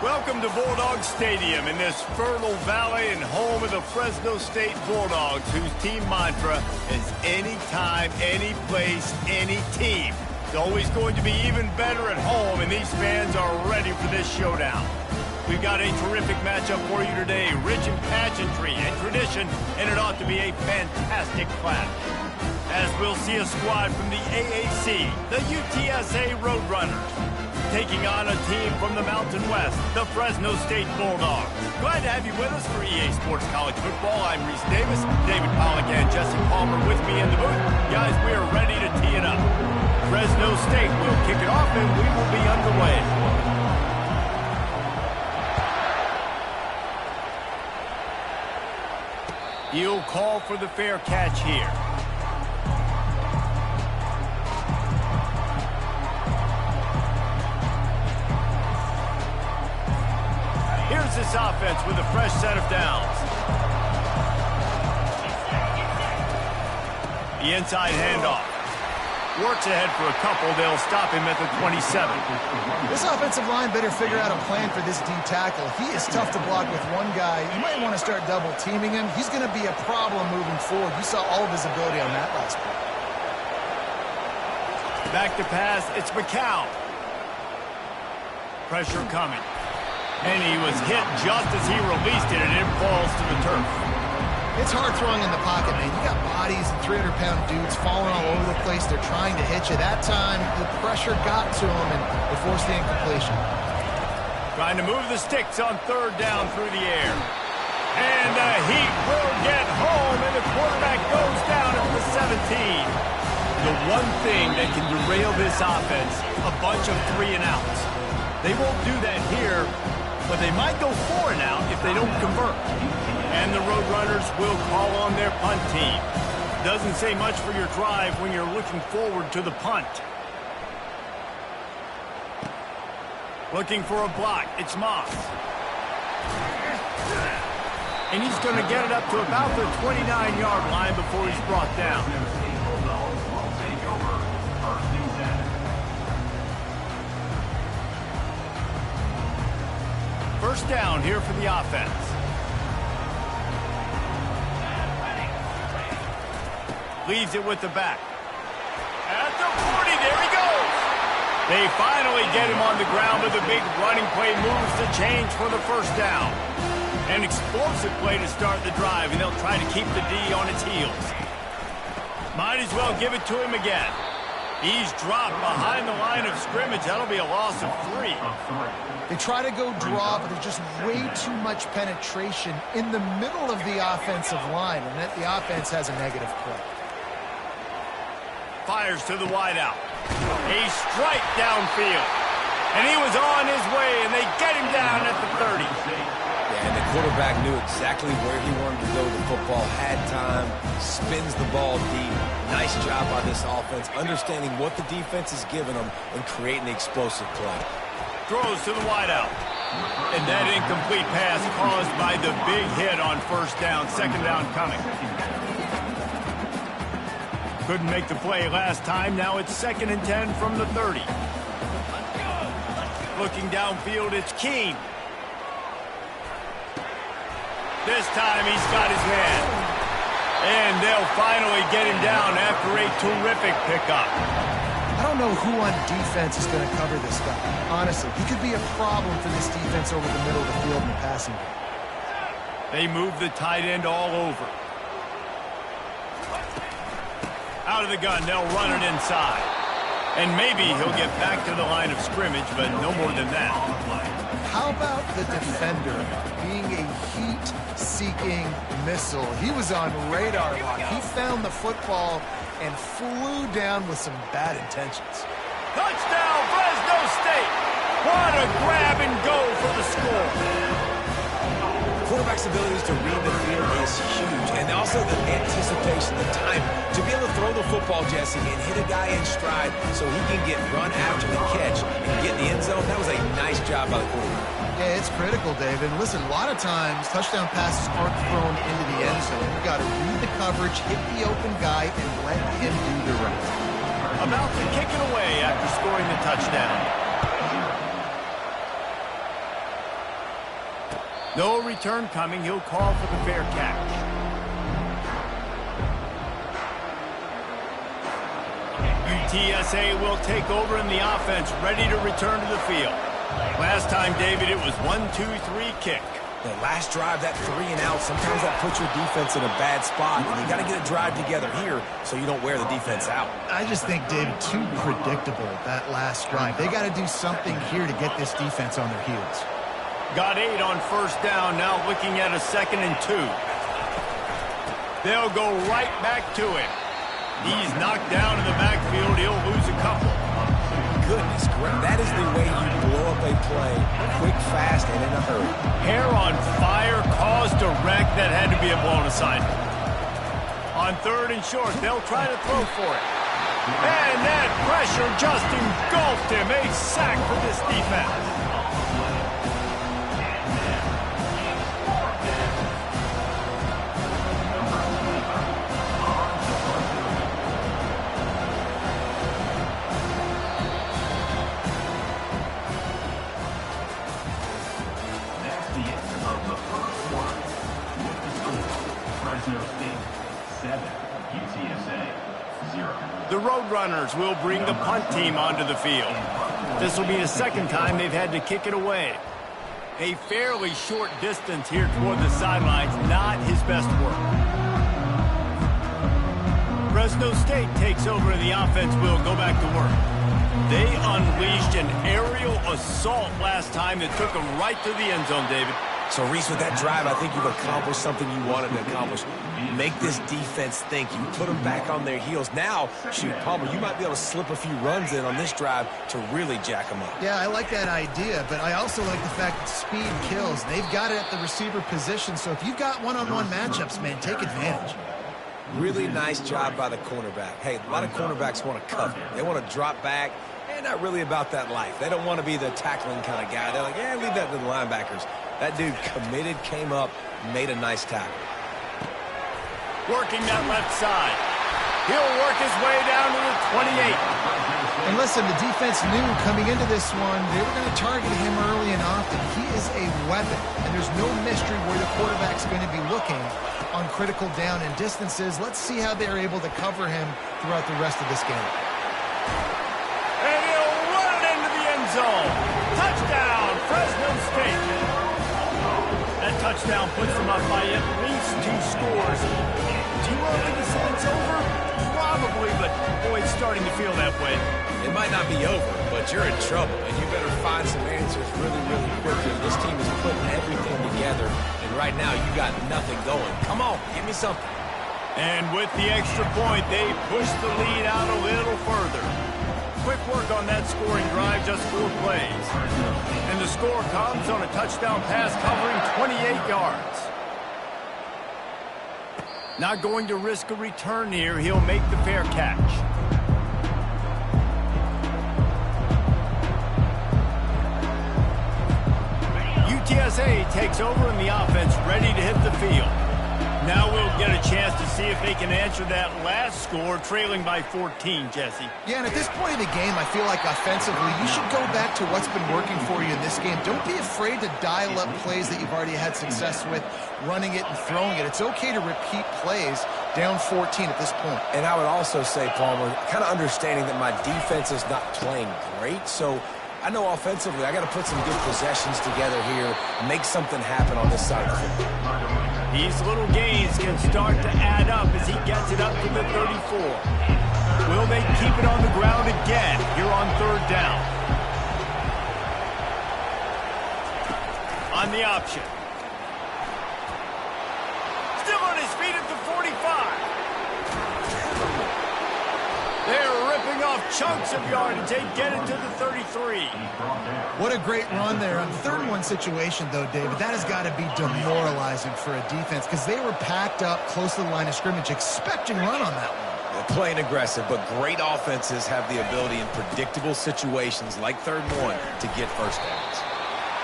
Welcome to Bulldog Stadium in this fertile valley and home of the Fresno State Bulldogs, whose team mantra is anytime, any place, any team. It's always going to be even better at home, and these fans are ready for this showdown. We've got a terrific matchup for you today, rich in pageantry and tradition, and it ought to be a fantastic clash. As we'll see a squad from the AAC, the UTSA Roadrunners, taking on a team from the Mountain West, the Fresno State Bulldogs. Glad to have you with us for EA Sports College Football. I'm Reese Davis, David Pollack and Jesse Palmer with me in the booth. Guys, we are ready to tee it up. Fresno State will kick it off and we will be underway. He'll call for the fair catch here. Here's this offense with a fresh set of downs. The inside handoff. Works ahead for a couple. They'll stop him at the 27. This offensive line better figure out a plan for this D tackle. He is tough to block with one guy. You might want to start double teaming him. He's going to be a problem moving forward. You saw all of his ability on that last play. Back to pass. It's McCown. Pressure coming. And he was hit just as he released it, and it falls to the turf. It's hard throwing in the pocket, man. You got bodies, 300-pound dudes falling all over the place. They're trying to hit you. That time, the pressure got to him, and they forced the incompletion. Trying to move the sticks on third down through the air. And the heat will get home, and the quarterback goes down at the 17. The one thing that can derail this offense, a bunch of 3-and-outs. They won't do that here, but they might go 4-and-out if they don't convert. And the Roadrunners will call on their punt team. Doesn't say much for your drive when you're looking forward to the punt. Looking for a block. It's Moss. And he's going to get it up to about the 29-yard line before he's brought down. First down here for the offense. Leaves it with the back. At the 40, there he goes. They finally get him on the ground with a big running play, moves the change for the first down. An explosive play to start the drive, and they'll try to keep the D on its heels. Might as well give it to him again. He's dropped behind the line of scrimmage. That'll be a loss of 3. They try to go draw, but there's just way too much penetration in the middle of the offensive line, and that the offense has a negative play. Fires to the wideout. A strike downfield. And he was on his way, and they get him down at the 30. Yeah, and the quarterback knew exactly where he wanted to go with the football, had time, spins the ball deep. Nice job by this offense, understanding what the defense is giving them and creating the explosive play. Throws to the wideout. And that incomplete pass caused by the big hit on first down. Second down coming. Couldn't make the play last time. Now it's 2nd and 10 from the 30. Looking downfield, it's Keene. This time he's got his man. And they'll finally get him down after a terrific pickup. I don't know who on defense is going to cover this guy. Honestly, he could be a problem for this defense over the middle of the field in the passing game. They move the tight end all over. Out of the gun, they'll run it inside. And maybe he'll get back to the line of scrimmage, but no more than that. How about the defender being a heat-seeking missile? He was on radar lock. He found the football and flew down with some bad intentions. Touchdown, Fresno State! What a grab and go for the score. Quarterback's abilities to read the field is huge, and also the anticipation, the time to be able to throw the football, Jesse, and hit a guy in stride so he can get run after the catch and get in the end zone. That was a nice job by the quarterback. Yeah, it's critical, David. Listen, a lot of times touchdown passes aren't thrown into the end zone. You got to read the coverage, hit the open guy, and let him do the rest. About to kick it away after scoring the touchdown. No return coming. He'll call for the fair catch. UTSA will take over in the offense, ready to return to the field. Last time, David, it was 1-2-3 kick. The last drive, that 3 and out, sometimes that puts your defense in a bad spot, and you got to get a drive together here so you don't wear the defense out. I just think, David, too predictable, that last drive. They got to do something here to get this defense on their heels. Got 8 on first down, now looking at a 2nd and 2. They'll go right back to him. He's knocked down in the backfield. He'll lose a couple. Goodness, that is the way you blow up a play, quick, fast, and in a hurry. Hair on fire, caused a wreck that had to be a blown assignment. On 3rd and short, they'll try to throw for it. And that pressure just engulfed him. A sack for this defense. The Roadrunners will bring the punt team onto the field. This will be the 2nd time they've had to kick it away. A fairly short distance here toward the sidelines, not his best work. Fresno State takes over and the offense will go back to work. They unleashed an aerial assault last time that took them right to the end zone, David. So, Reese, with that drive, I think you've accomplished something you wanted to accomplish. Make this defense think. You put them back on their heels. Now, shoot, Palmer, you might be able to slip a few runs in on this drive to really jack them up. Yeah, I like that idea, but I also like the fact that speed kills. They've got it at the receiver position, so if you've got one-on-one matchups, man, take advantage. Really nice job by the cornerback. Hey, a lot of cornerbacks want to cover. They want to drop back. They're not really about that life. They don't want to be the tackling kind of guy. They're like, yeah, leave that to the linebackers. That dude committed, came up, made a nice tackle. Working that left side. He'll work his way down to the 28. And listen, the defense knew coming into this one, they were going to target him early and often. He is a weapon, and there's no mystery where the quarterback's going to be looking on critical down and distances. Let's see how they're able to cover him throughout the rest of this game. And he'll run it into the end zone. Touchdown, Fresno State. That touchdown puts them up by at least 2 scores. Too early to say it's over? Probably, but boy, it's starting to feel that way. It might not be over, but you're in trouble, and you better find some answers really, really quickly. This team is putting everything together, and right now you got nothing going. Come on, give me something. And with the extra point, they push the lead out a little further. Quick work on that scoring drive, just 4 plays. And the score comes on a touchdown pass covering 28 yards. Not going to risk a return here. He'll make the fair catch. UTSA takes over in the offense, ready to hit the field. Now we'll get a chance to see if they can answer that last score, trailing by 14, Jesse. Yeah, and at this point in the game, I feel like offensively, you should go back to what's been working for you in this game. Don't be afraid to dial up plays that you've already had success with, running it and throwing it. It's okay to repeat plays down 14 at this point. And I would also say, Palmer, kind of understanding that my defense is not playing great, so I know offensively I got to put some good possessions together here, make something happen on this side of the football. These little gains can start to add up as he gets it up to the 34. Will they keep it on the ground again here on 3rd down? On the option. Still on his feet at the 45. They're ripping off chunks of yardage. They get it to the 33. What a great run there. On 3rd and 1 situation, though, David, that has got to be demoralizing for a defense because they were packed up close to the line of scrimmage, expecting run on that one. They're playing aggressive, but great offenses have the ability in predictable situations like 3rd and 1 to get first downs.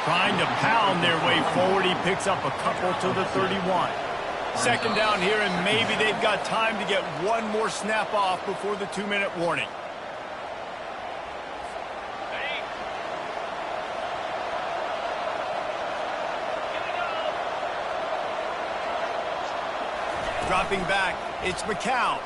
Trying to pound their way forward. He picks up a couple to the 31. 2nd down here, and maybe they've got time to get one more snap off before the 2-minute warning. Dropping back, it's McCown.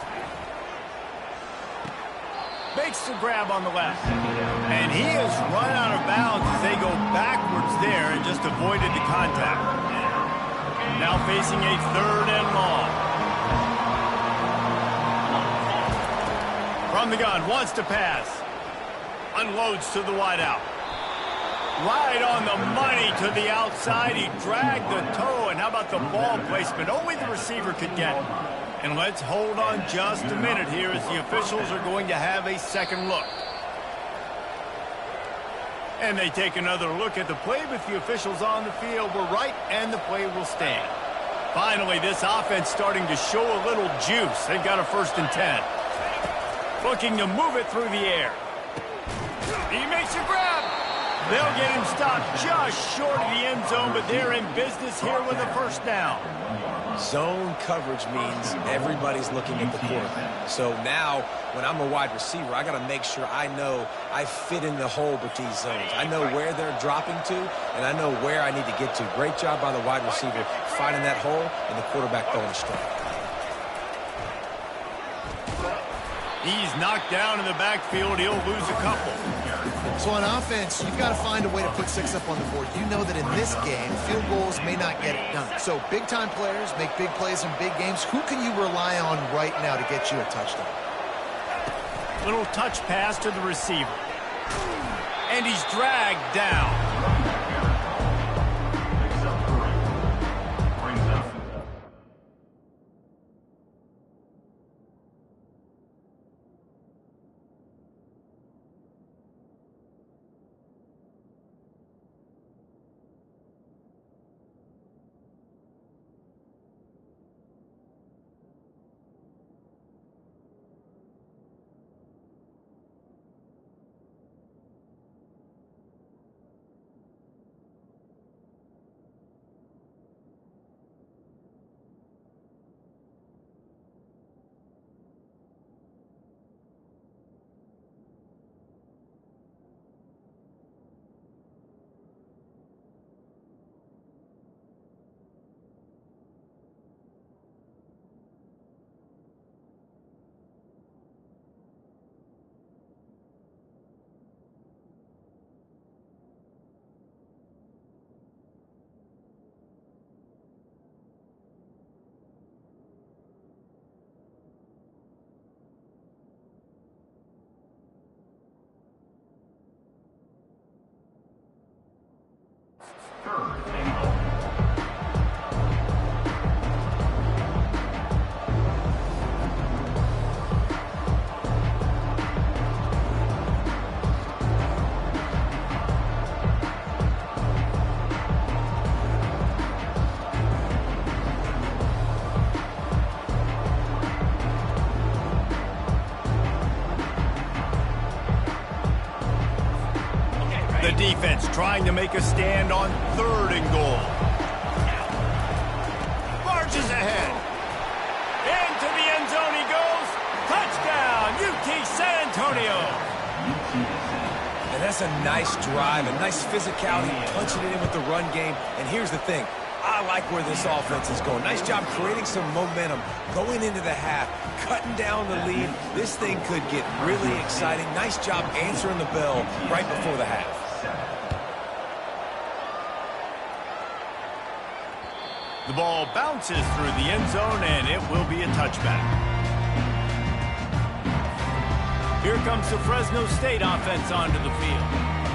Makes the grab on the left. And he has run out of bounds as they go backwards there and just avoided the contact. Now facing a 3rd and long. From the gun, wants to pass. Unloads to the wideout. Right on the money to the outside. He dragged the toe, and how about the ball placement? Only the receiver could get it. And let's hold on just a minute here as the officials are going to have a second look. And they take another look at the play, but the officials on the field were right, and the play will stand. Finally, this offense starting to show a little juice. They've got a 1st and 10. Looking to move it through the air. He makes a grab. They'll get him stopped just short of the end zone, but they're in business here with a 1st down. Zone coverage means everybody's looking at the quarterback. So now, when I'm a wide receiver, I got to make sure I know I fit in the hole with these zones. I know where they're dropping to, and I know where I need to get to. Great job by the wide receiver finding that hole, and the quarterback throwing a strike. He's knocked down in the backfield. He'll lose a couple. So on offense, you've got to find a way to put 6 up on the board. You know that in this game, field goals may not get it done. So big-time players make big plays in big games. Who can you rely on right now to get you a touchdown? Little touch pass to the receiver. And he's dragged down. defense trying to make a stand on 3rd and goal. Marches ahead. Into the end zone he goes. Touchdown, UT San Antonio. And that's a nice drive, a nice physicality, punching it in with the run game. And here's the thing. I like where this offense is going. Nice job creating some momentum, going into the half, cutting down the lead. This thing could get really exciting. Nice job answering the bell right before the half. The ball bounces through the end zone, and it will be a touchback. Here comes the Fresno State offense onto the field.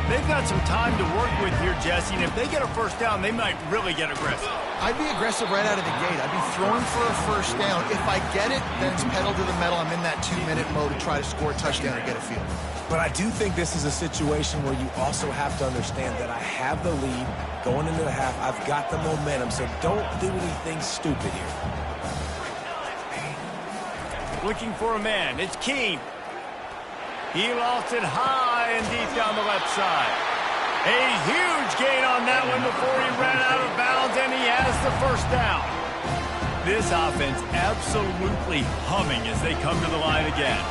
They've got some time to work with here, Jesse, and if they get a first down, they might really get aggressive. I'd be aggressive right out of the gate. I'd be throwing for a first down. If I get it, then it's pedal to the metal. I'm in that 2-minute mode to try to score a touchdown or get a field. But I do think this is a situation where you also have to understand that I have the lead going into the half. I've got the momentum, so don't do anything stupid here. Looking for a man. It's Keene. He lost it high and deep down the left side. A huge gain on that one before he ran out of bounds, and he has the first down. This offense absolutely humming as they come to the line again.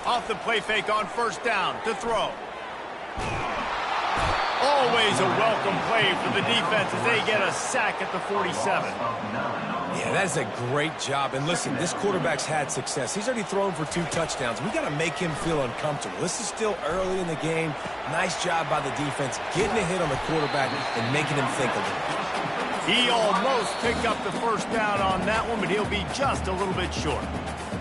Off the play fake on first down to throw. Always a welcome play for the defense as they get a sack at the 47. Yeah, that's a great job. And listen, this quarterback's had success. He's already thrown for 2 touchdowns. We got to make him feel uncomfortable. This is still early in the game. Nice job by the defense, getting a hit on the quarterback and making him think a little bit. He almost picked up the first down on that one, but he'll be just a little bit short.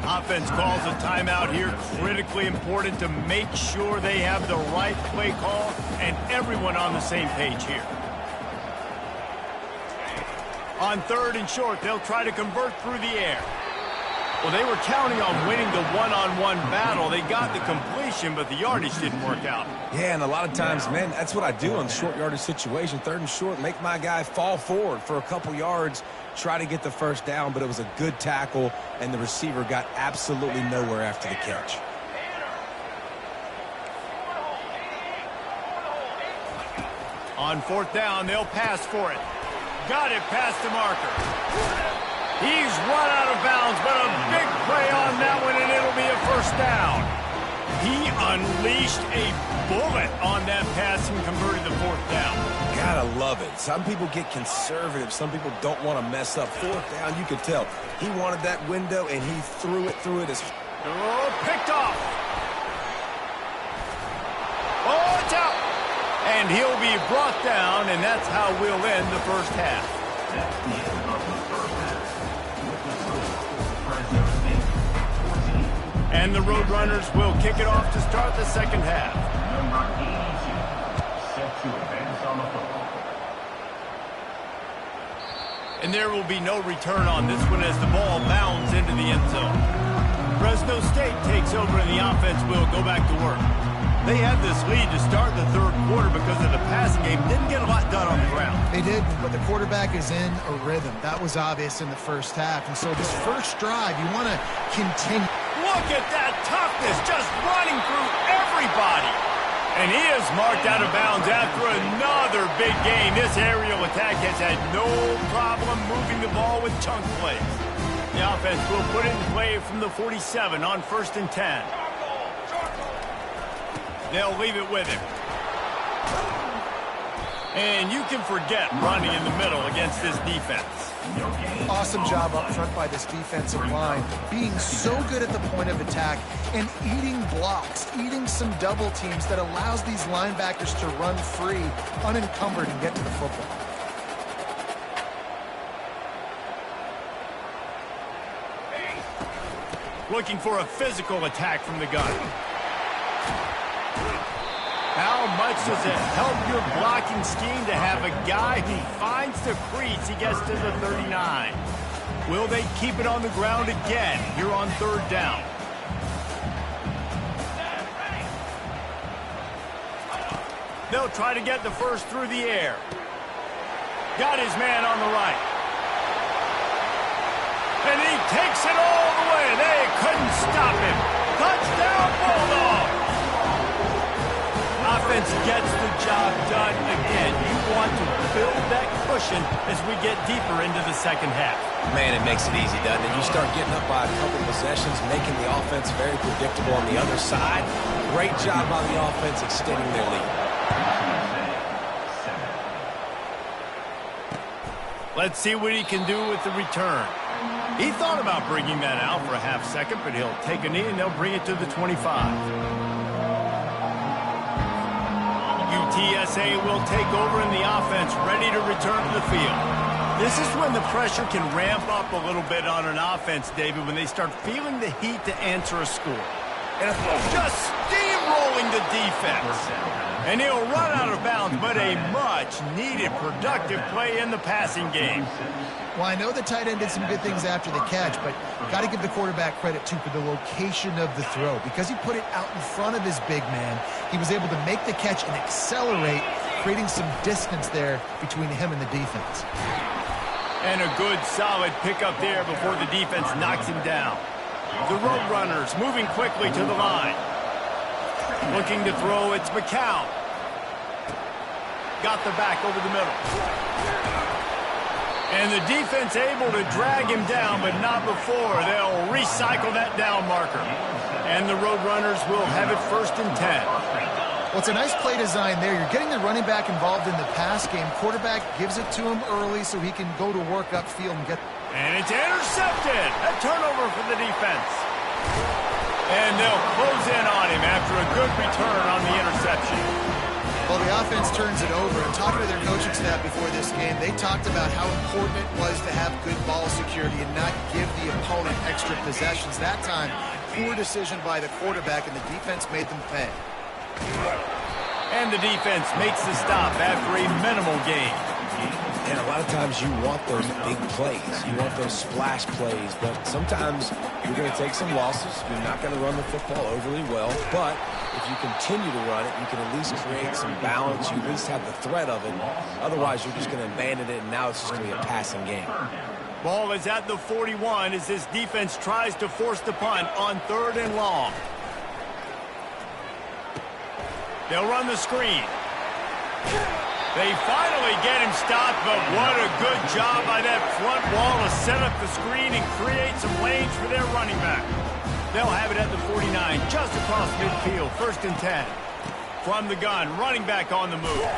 Offense calls a timeout here. Critically important to make sure they have the right play call and everyone on the same page here. On 3rd and short, they'll try to convert through the air. Well, they were counting on winning the one-on-one battle. They got the completion, but the yardage didn't work out. Yeah, and a lot of times, man, that's what I do on short yardage situation. 3rd and short, make my guy fall forward for a couple yards, try to get the first down, but it was a good tackle, and the receiver got absolutely nowhere after the catch. On 4th down, they'll pass for it. Got it past the marker. He's run out of bounds, but a big play on that one, and it'll be a first down. He unleashed a bullet on that pass and converted the 4th down. Gotta love it. Some people get conservative. Some people don't want to mess up. 4th down, you could tell. He wanted that window, and he threw it as... Oh, picked off. Oh, it's out. And he'll be brought down, and that's how we'll end the first half. That's the end of the first half. With the score, Fresno State 14. And the Roadrunners will kick it off to start the second half. Number 82, set to advance on the football. And there will be no return on this one as the ball bounds into the end zone. Fresno State takes over, and the offense will go back to work. They had this lead to start the 3rd quarter because of the passing game. Didn't get a lot done on the ground. They did, but the quarterback is in a rhythm. That was obvious in the first half. And so this first drive, you want to continue. Look at that toughness, just running through everybody. And he is marked out of bounds after another big game. This aerial attack has had no problem moving the ball with chunk plays. The offense will put it in play from the 47 on 1st and 10. They'll leave it with him. And you can forget running in the middle against this defense. Awesome job up front by this defensive line, being so good at the point of attack and eating blocks, eating some double teams that allows these linebackers to run free, unencumbered, and get to the football. Looking for a physical attack from the gun. How much does it help your blocking scheme to have a guy who finds the crease? He gets to the 39. Will they keep it on the ground again here on 3rd down? They'll try to get the first through the air. Got his man on the right. And he takes it all the way. They couldn't stop him. Touchdown, Bulldogs! offense gets the job done again. You want to build that cushion as we get deeper into the second half. Man, it makes it easy, doesn't it? You start getting up by a couple possessions, making the offense very predictable on the other side. Great job by the offense extending their lead. Let's see what he can do with the return. He thought about bringing that out for a half second, but he'll take a knee and they'll bring it to the 25. UTSA will take over in the offense, ready to return to the field. This is when the pressure can ramp up a little bit on an offense, David, when they start feeling the heat to answer a score. And just steamrolling the defense. And he'll run out of bounds, but a much-needed productive play in the passing game. Well, I know the tight end did some good things after the catch, but got to give the quarterback credit, too, for the location of the throw. Because he put it out in front of his big man, he was able to make the catch and accelerate, creating some distance there between him and the defense. And a good, solid pickup there before the defense knocks him down. The Roadrunners moving quickly to the line. Looking to throw, it's McCown. Got the back over the middle. And the defense able to drag him down, but not before. They'll recycle that down marker. And the Roadrunners will have it 1st and 10. Well, it's a nice play design there. You're getting the running back involved in the pass game. Quarterback gives it to him early so he can go to work upfield and get... And it's intercepted. A turnover for the defense. And they'll close in on him after a good return on the interception. Well, the offense turns it over. And talking to their coaching staff before this game, they talked about how important it was to have good ball security and not give the opponent extra possessions. That time, poor decision by the quarterback, and the defense made them pay. And the defense makes the stop after a minimal gain. And a lot of times you want those big plays. You want those splash plays. But sometimes you're going to take some losses. You're not going to run the football overly well. But if you continue to run it, you can at least create some balance. You at least have the threat of it. Otherwise, you're just going to abandon it, and now it's just going to be a passing game. Ball is at the 41 as this defense tries to force the punt on 3rd and long. They'll run the screen. They finally get him stopped, but what a good job by that front wall to set up the screen and create some lanes for their running back. They'll have it at the 49, just across midfield, 1st and 10. From the gun, running back on the move.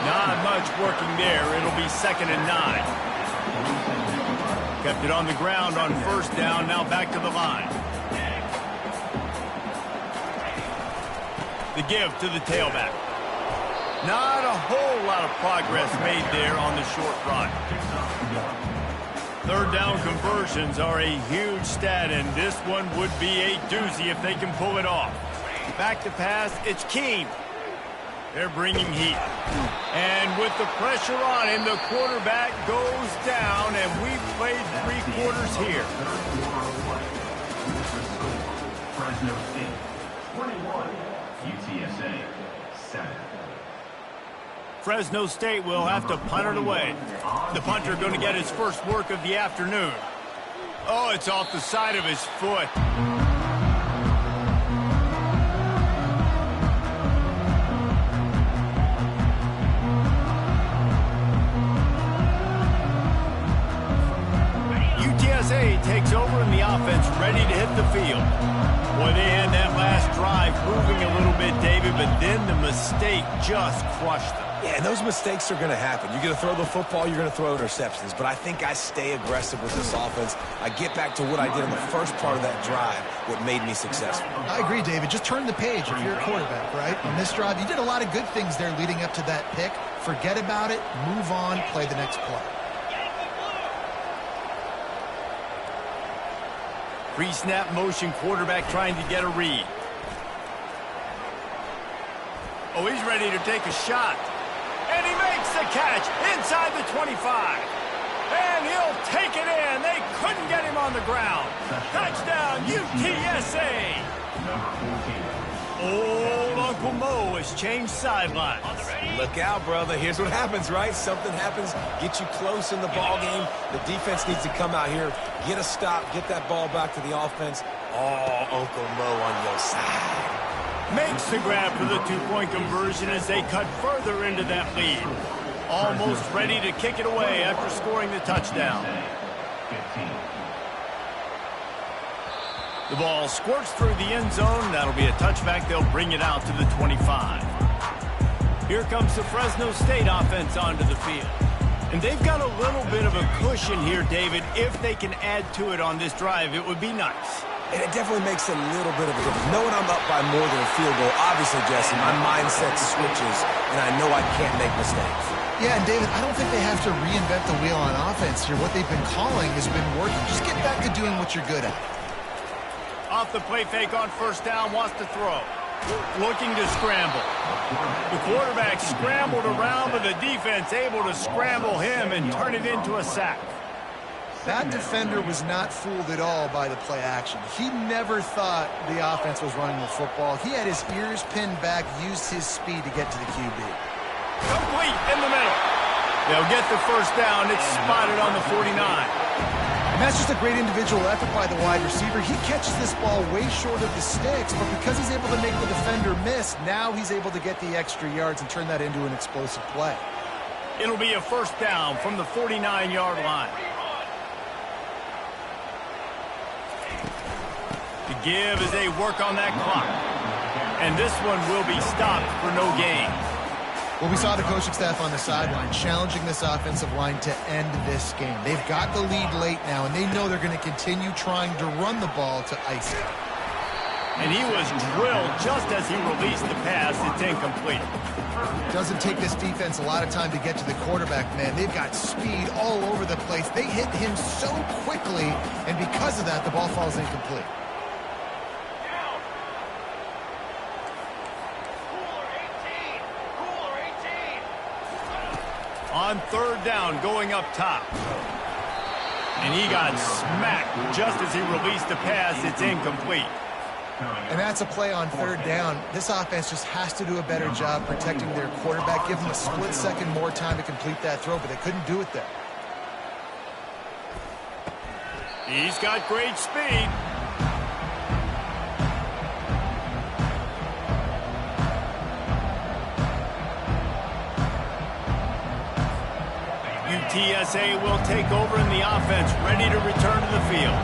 Not much working there. It'll be 2nd and 9. Kept it on the ground on 1st down, now back to the line. The give to the tailback. Not a whole lot of progress made there on the short run. 3rd down conversions are a huge stat, and this one would be a doozy if they can pull it off. Back to pass, it's Keene. They're bringing heat. And with the pressure on him, the quarterback goes down, and we've played 3 quarters here. Fresno State, 21, UTSA, 7. Fresno State will have to punt it away. The punter going to get his first work of the afternoon. Oh, it's off the side of his foot. UTSA takes over in the offense, ready to hit the field. Boy, they had that last drive moving a little bit, David, but then the mistake just crushed them. Yeah, and those mistakes are going to happen. You're going to throw the football, you're going to throw interceptions. But I think I stay aggressive with this offense. I get back to what I did in the first part of that drive, what made me successful. I agree, David. Just turn the page if you're a quarterback, right? On this drive, you did a lot of good things there leading up to that pick. Forget about it, move on, play the next play. Pre-snap motion, quarterback trying to get a read. Oh, he's ready to take a shot. And he makes the catch inside the 25. And he'll take it in. They couldn't get him on the ground. Touchdown, UTSA. Old Uncle Mo has changed sidelines. Look out, brother. Here's what happens, right? Something happens, get you close in the ball game. The defense needs to come out here, get a stop, get that ball back to the offense. Oh, Uncle Mo on your side. Makes the grab for the two-point conversion as they cut further into that lead. Almost ready to kick it away after scoring the touchdown. The ball squirts through the end zone. That'll be a touchback. They'll bring it out to the 25. Here comes the Fresno State offense onto the field. And they've got a little bit of a cushion here, David. If they can add to it on this drive, it would be nice. And it definitely makes a little bit of a difference. Knowing I'm up by more than a field goal, obviously, Jesse, my mindset switches, and I know I can't make mistakes. Yeah, and David, I don't think they have to reinvent the wheel on offense here. What they've been calling has been working. Just get back to doing what you're good at. Off the play fake on first down, wants to throw. Looking to scramble. The quarterback scrambled around, but the defense able to scramble him and turn it into a sack. That defender was not fooled at all by the play action. He never thought the offense was running the football. He had his ears pinned back, used his speed to get to the QB. Complete in the middle. They'll get the first down. It's spotted on the 49. And that's just a great individual effort by the wide receiver. He catches this ball way short of the sticks, but because he's able to make the defender miss, now he's able to get the extra yards and turn that into an explosive play. It'll be a first down from the 49-yard line. To give as they work on that clock. And this one will be stopped for no gain. Well, we saw the coaching staff on the sideline challenging this offensive line to end this game. They've got the lead late now, and they know they're going to continue trying to run the ball to ice it. And he was drilled just as he released the pass. It's incomplete. Doesn't take this defense a lot of time to get to the quarterback, man. They've got speed all over the place. They hit him so quickly, and because of that, the ball falls incomplete. On third down, going up top. And he got smacked just as he released the pass. It's incomplete. And that's a play on third down. This offense just has to do a better job protecting their quarterback. Give them a split second more time to complete that throw, but they couldn't do it there. He's got great speed. UTSA will take over in the offense, ready to return to the field.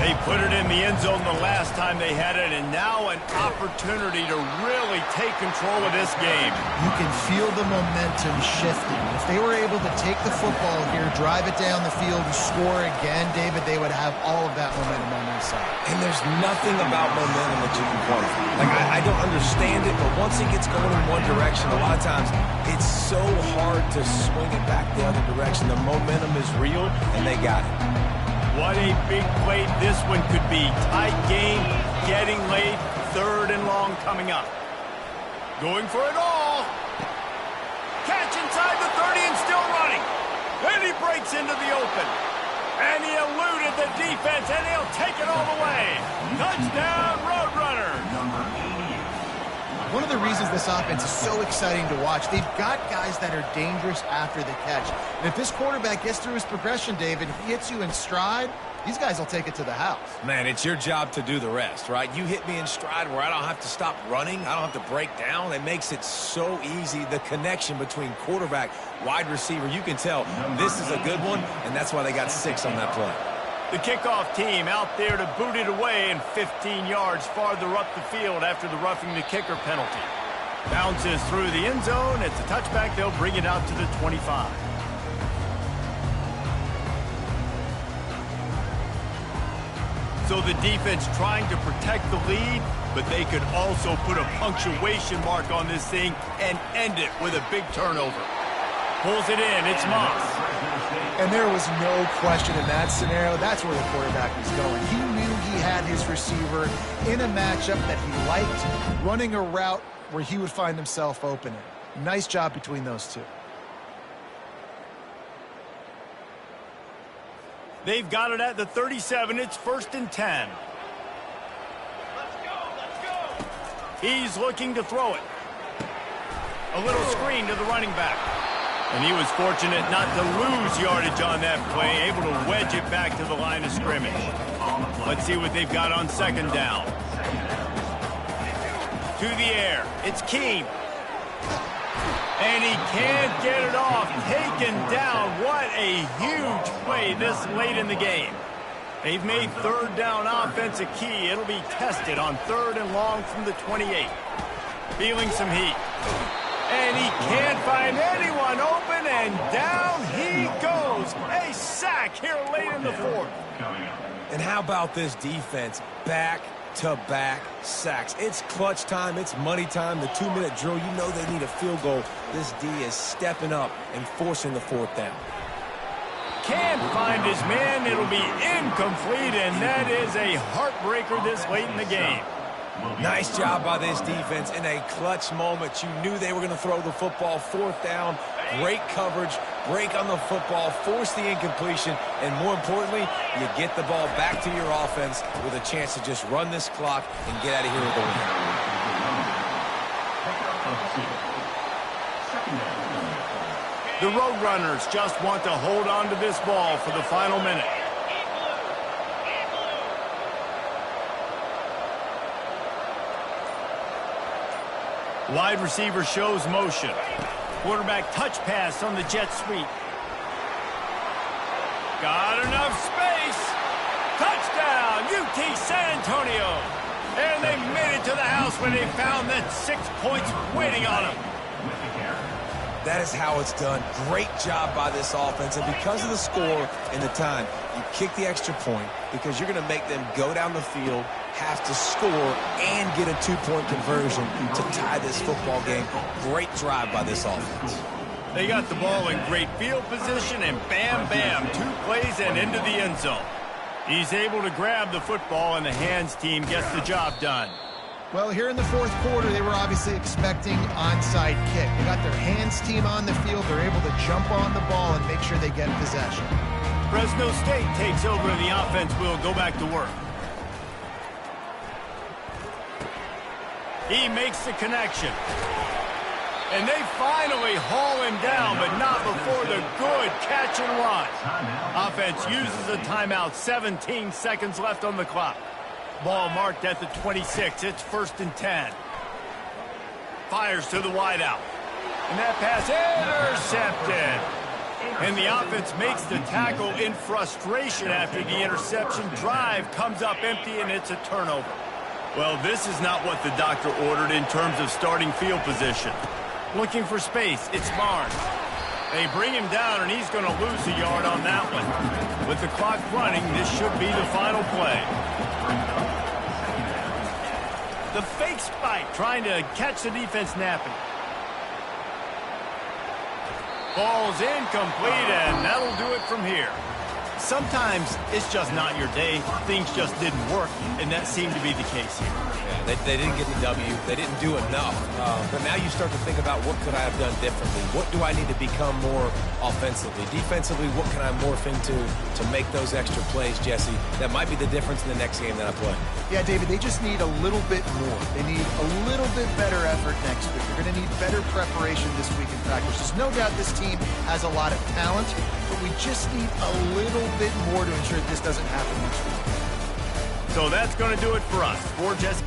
They put it in the end zone the last time they had it, and now an opportunity to really take control of this game. You can feel the momentum shifting. If they were able to take the football here, drive it down the field, and score again, David, they would have all of that momentum on their side. And there's nothing about momentum that you can quantify. Like, I don't understand it, but once it gets going in one direction, a lot of times it's so hard to swing it back the other direction. The momentum is real, and they got it. What a big play this one could be. Tight game, getting late, third and long coming up. Going for it all. Catch inside the 30 and still running. Then he breaks into the open. And he eluded the defense, and he'll take it all the way. Touchdown, Roadrunner. One of the reasons this offense is so exciting to watch, they've got guys that are dangerous after the catch. And if this quarterback gets through his progression, David, he hits you in stride, these guys will take it to the house. Man, it's your job to do the rest, right? You hit me in stride where I don't have to stop running. I don't have to break down. It makes it so easy. The connection between quarterback, wide receiver, you can tell this is a good one, and that's why they got 6 on that play. The kickoff team out there to boot it away and 15 yards farther up the field after the roughing the kicker penalty. Bounces through the end zone. It's a touchback. They'll bring it out to the 25. So the defense trying to protect the lead, but they could also put a punctuation mark on this thing and end it with a big turnover. Pulls it in. It's Moss. And there was no question in that scenario. That's where the quarterback was going. He knew he had his receiver in a matchup that he liked, running a route where he would find himself opening. Nice job between those two. They've got it at the 37. It's 1st and 10. He's looking to throw it. A little screen to the running back. And he was fortunate not to lose yardage on that play, able to wedge it back to the line of scrimmage. Let's see what they've got on 2nd down. to the air. It's Keene. And he can't get it off. Taken down. What a huge play this late in the game. They've made third down offense a key. It'll be tested on 3rd and long from the 28. Feeling some heat. And he can't find anyone open, and down he goes. A sack here late in the 4th. And how about this defense? Back-to-back sacks. It's clutch time. It's money time. The 2-minute drill, you know they need a field goal. This D is stepping up and forcing the 4th down. Can't find his man. It'll be incomplete, and that is a heartbreaker this late in the game. Nice job by this defense in a clutch moment. You knew they were going to throw the football. 4th down, great coverage, break on the football, force the incompletion, and more importantly, you get the ball back to your offense with a chance to just run this clock and get out of here with a win. The Roadrunners just want to hold on to this ball for the final minute. Wide receiver shows motion. Quarterback touch pass on the jet sweep. Got enough space. Touchdown, UT San Antonio. And they made it to the house when they found that 6 points waiting on them. That is how it's done. Great job by this offense. And because of the score and the time, you kick the extra point because you're going to make them go down the field, have to score, and get a 2-point conversion to tie this football game. Great drive by this offense. They got the ball in great field position, and bam, bam, 2 plays and into the end zone. He's able to grab the football, and the hands team gets the job done. Well, here in the 4th quarter, they were obviously expecting onside kick. They got their hands team on the field. They're able to jump on the ball and make sure they get possession. Fresno State takes over, and the offense will go back to work. He makes the connection. And they finally haul him down, but not before the good catch and run. Offense uses a timeout. 17 seconds left on the clock. Ball marked at the 26. It's 1st and 10. Fires to the wideout. And that pass intercepted. And the offense makes the tackle in frustration after the interception. Drive comes up empty, and it's a turnover. Well, this is not what the doctor ordered in terms of starting field position. Looking for space. It's Barnes. They bring him down, and he's going to lose a yard on that one. With the clock running, this should be the final play. The fake spike trying to catch the defense napping. Ball's incomplete, and that'll do it from here. Sometimes it's just not your day. Things just didn't work, and that seemed to be the case here. Yeah, they didn't get the W. They didn't do enough. But now you start to think about what could I have done differently? What do I need to become more offensively? Defensively, what can I morph into to make those extra plays, Jesse? That might be the difference in the next game that I play. Yeah, David, they just need a little bit more. They need a little bit better effort next week. They're going to need better preparation this week in practice. There's no doubt this team has a lot of talent, but we just need a little bit more to ensure this doesn't happen next week. So that's going to do it for us. For Jesse.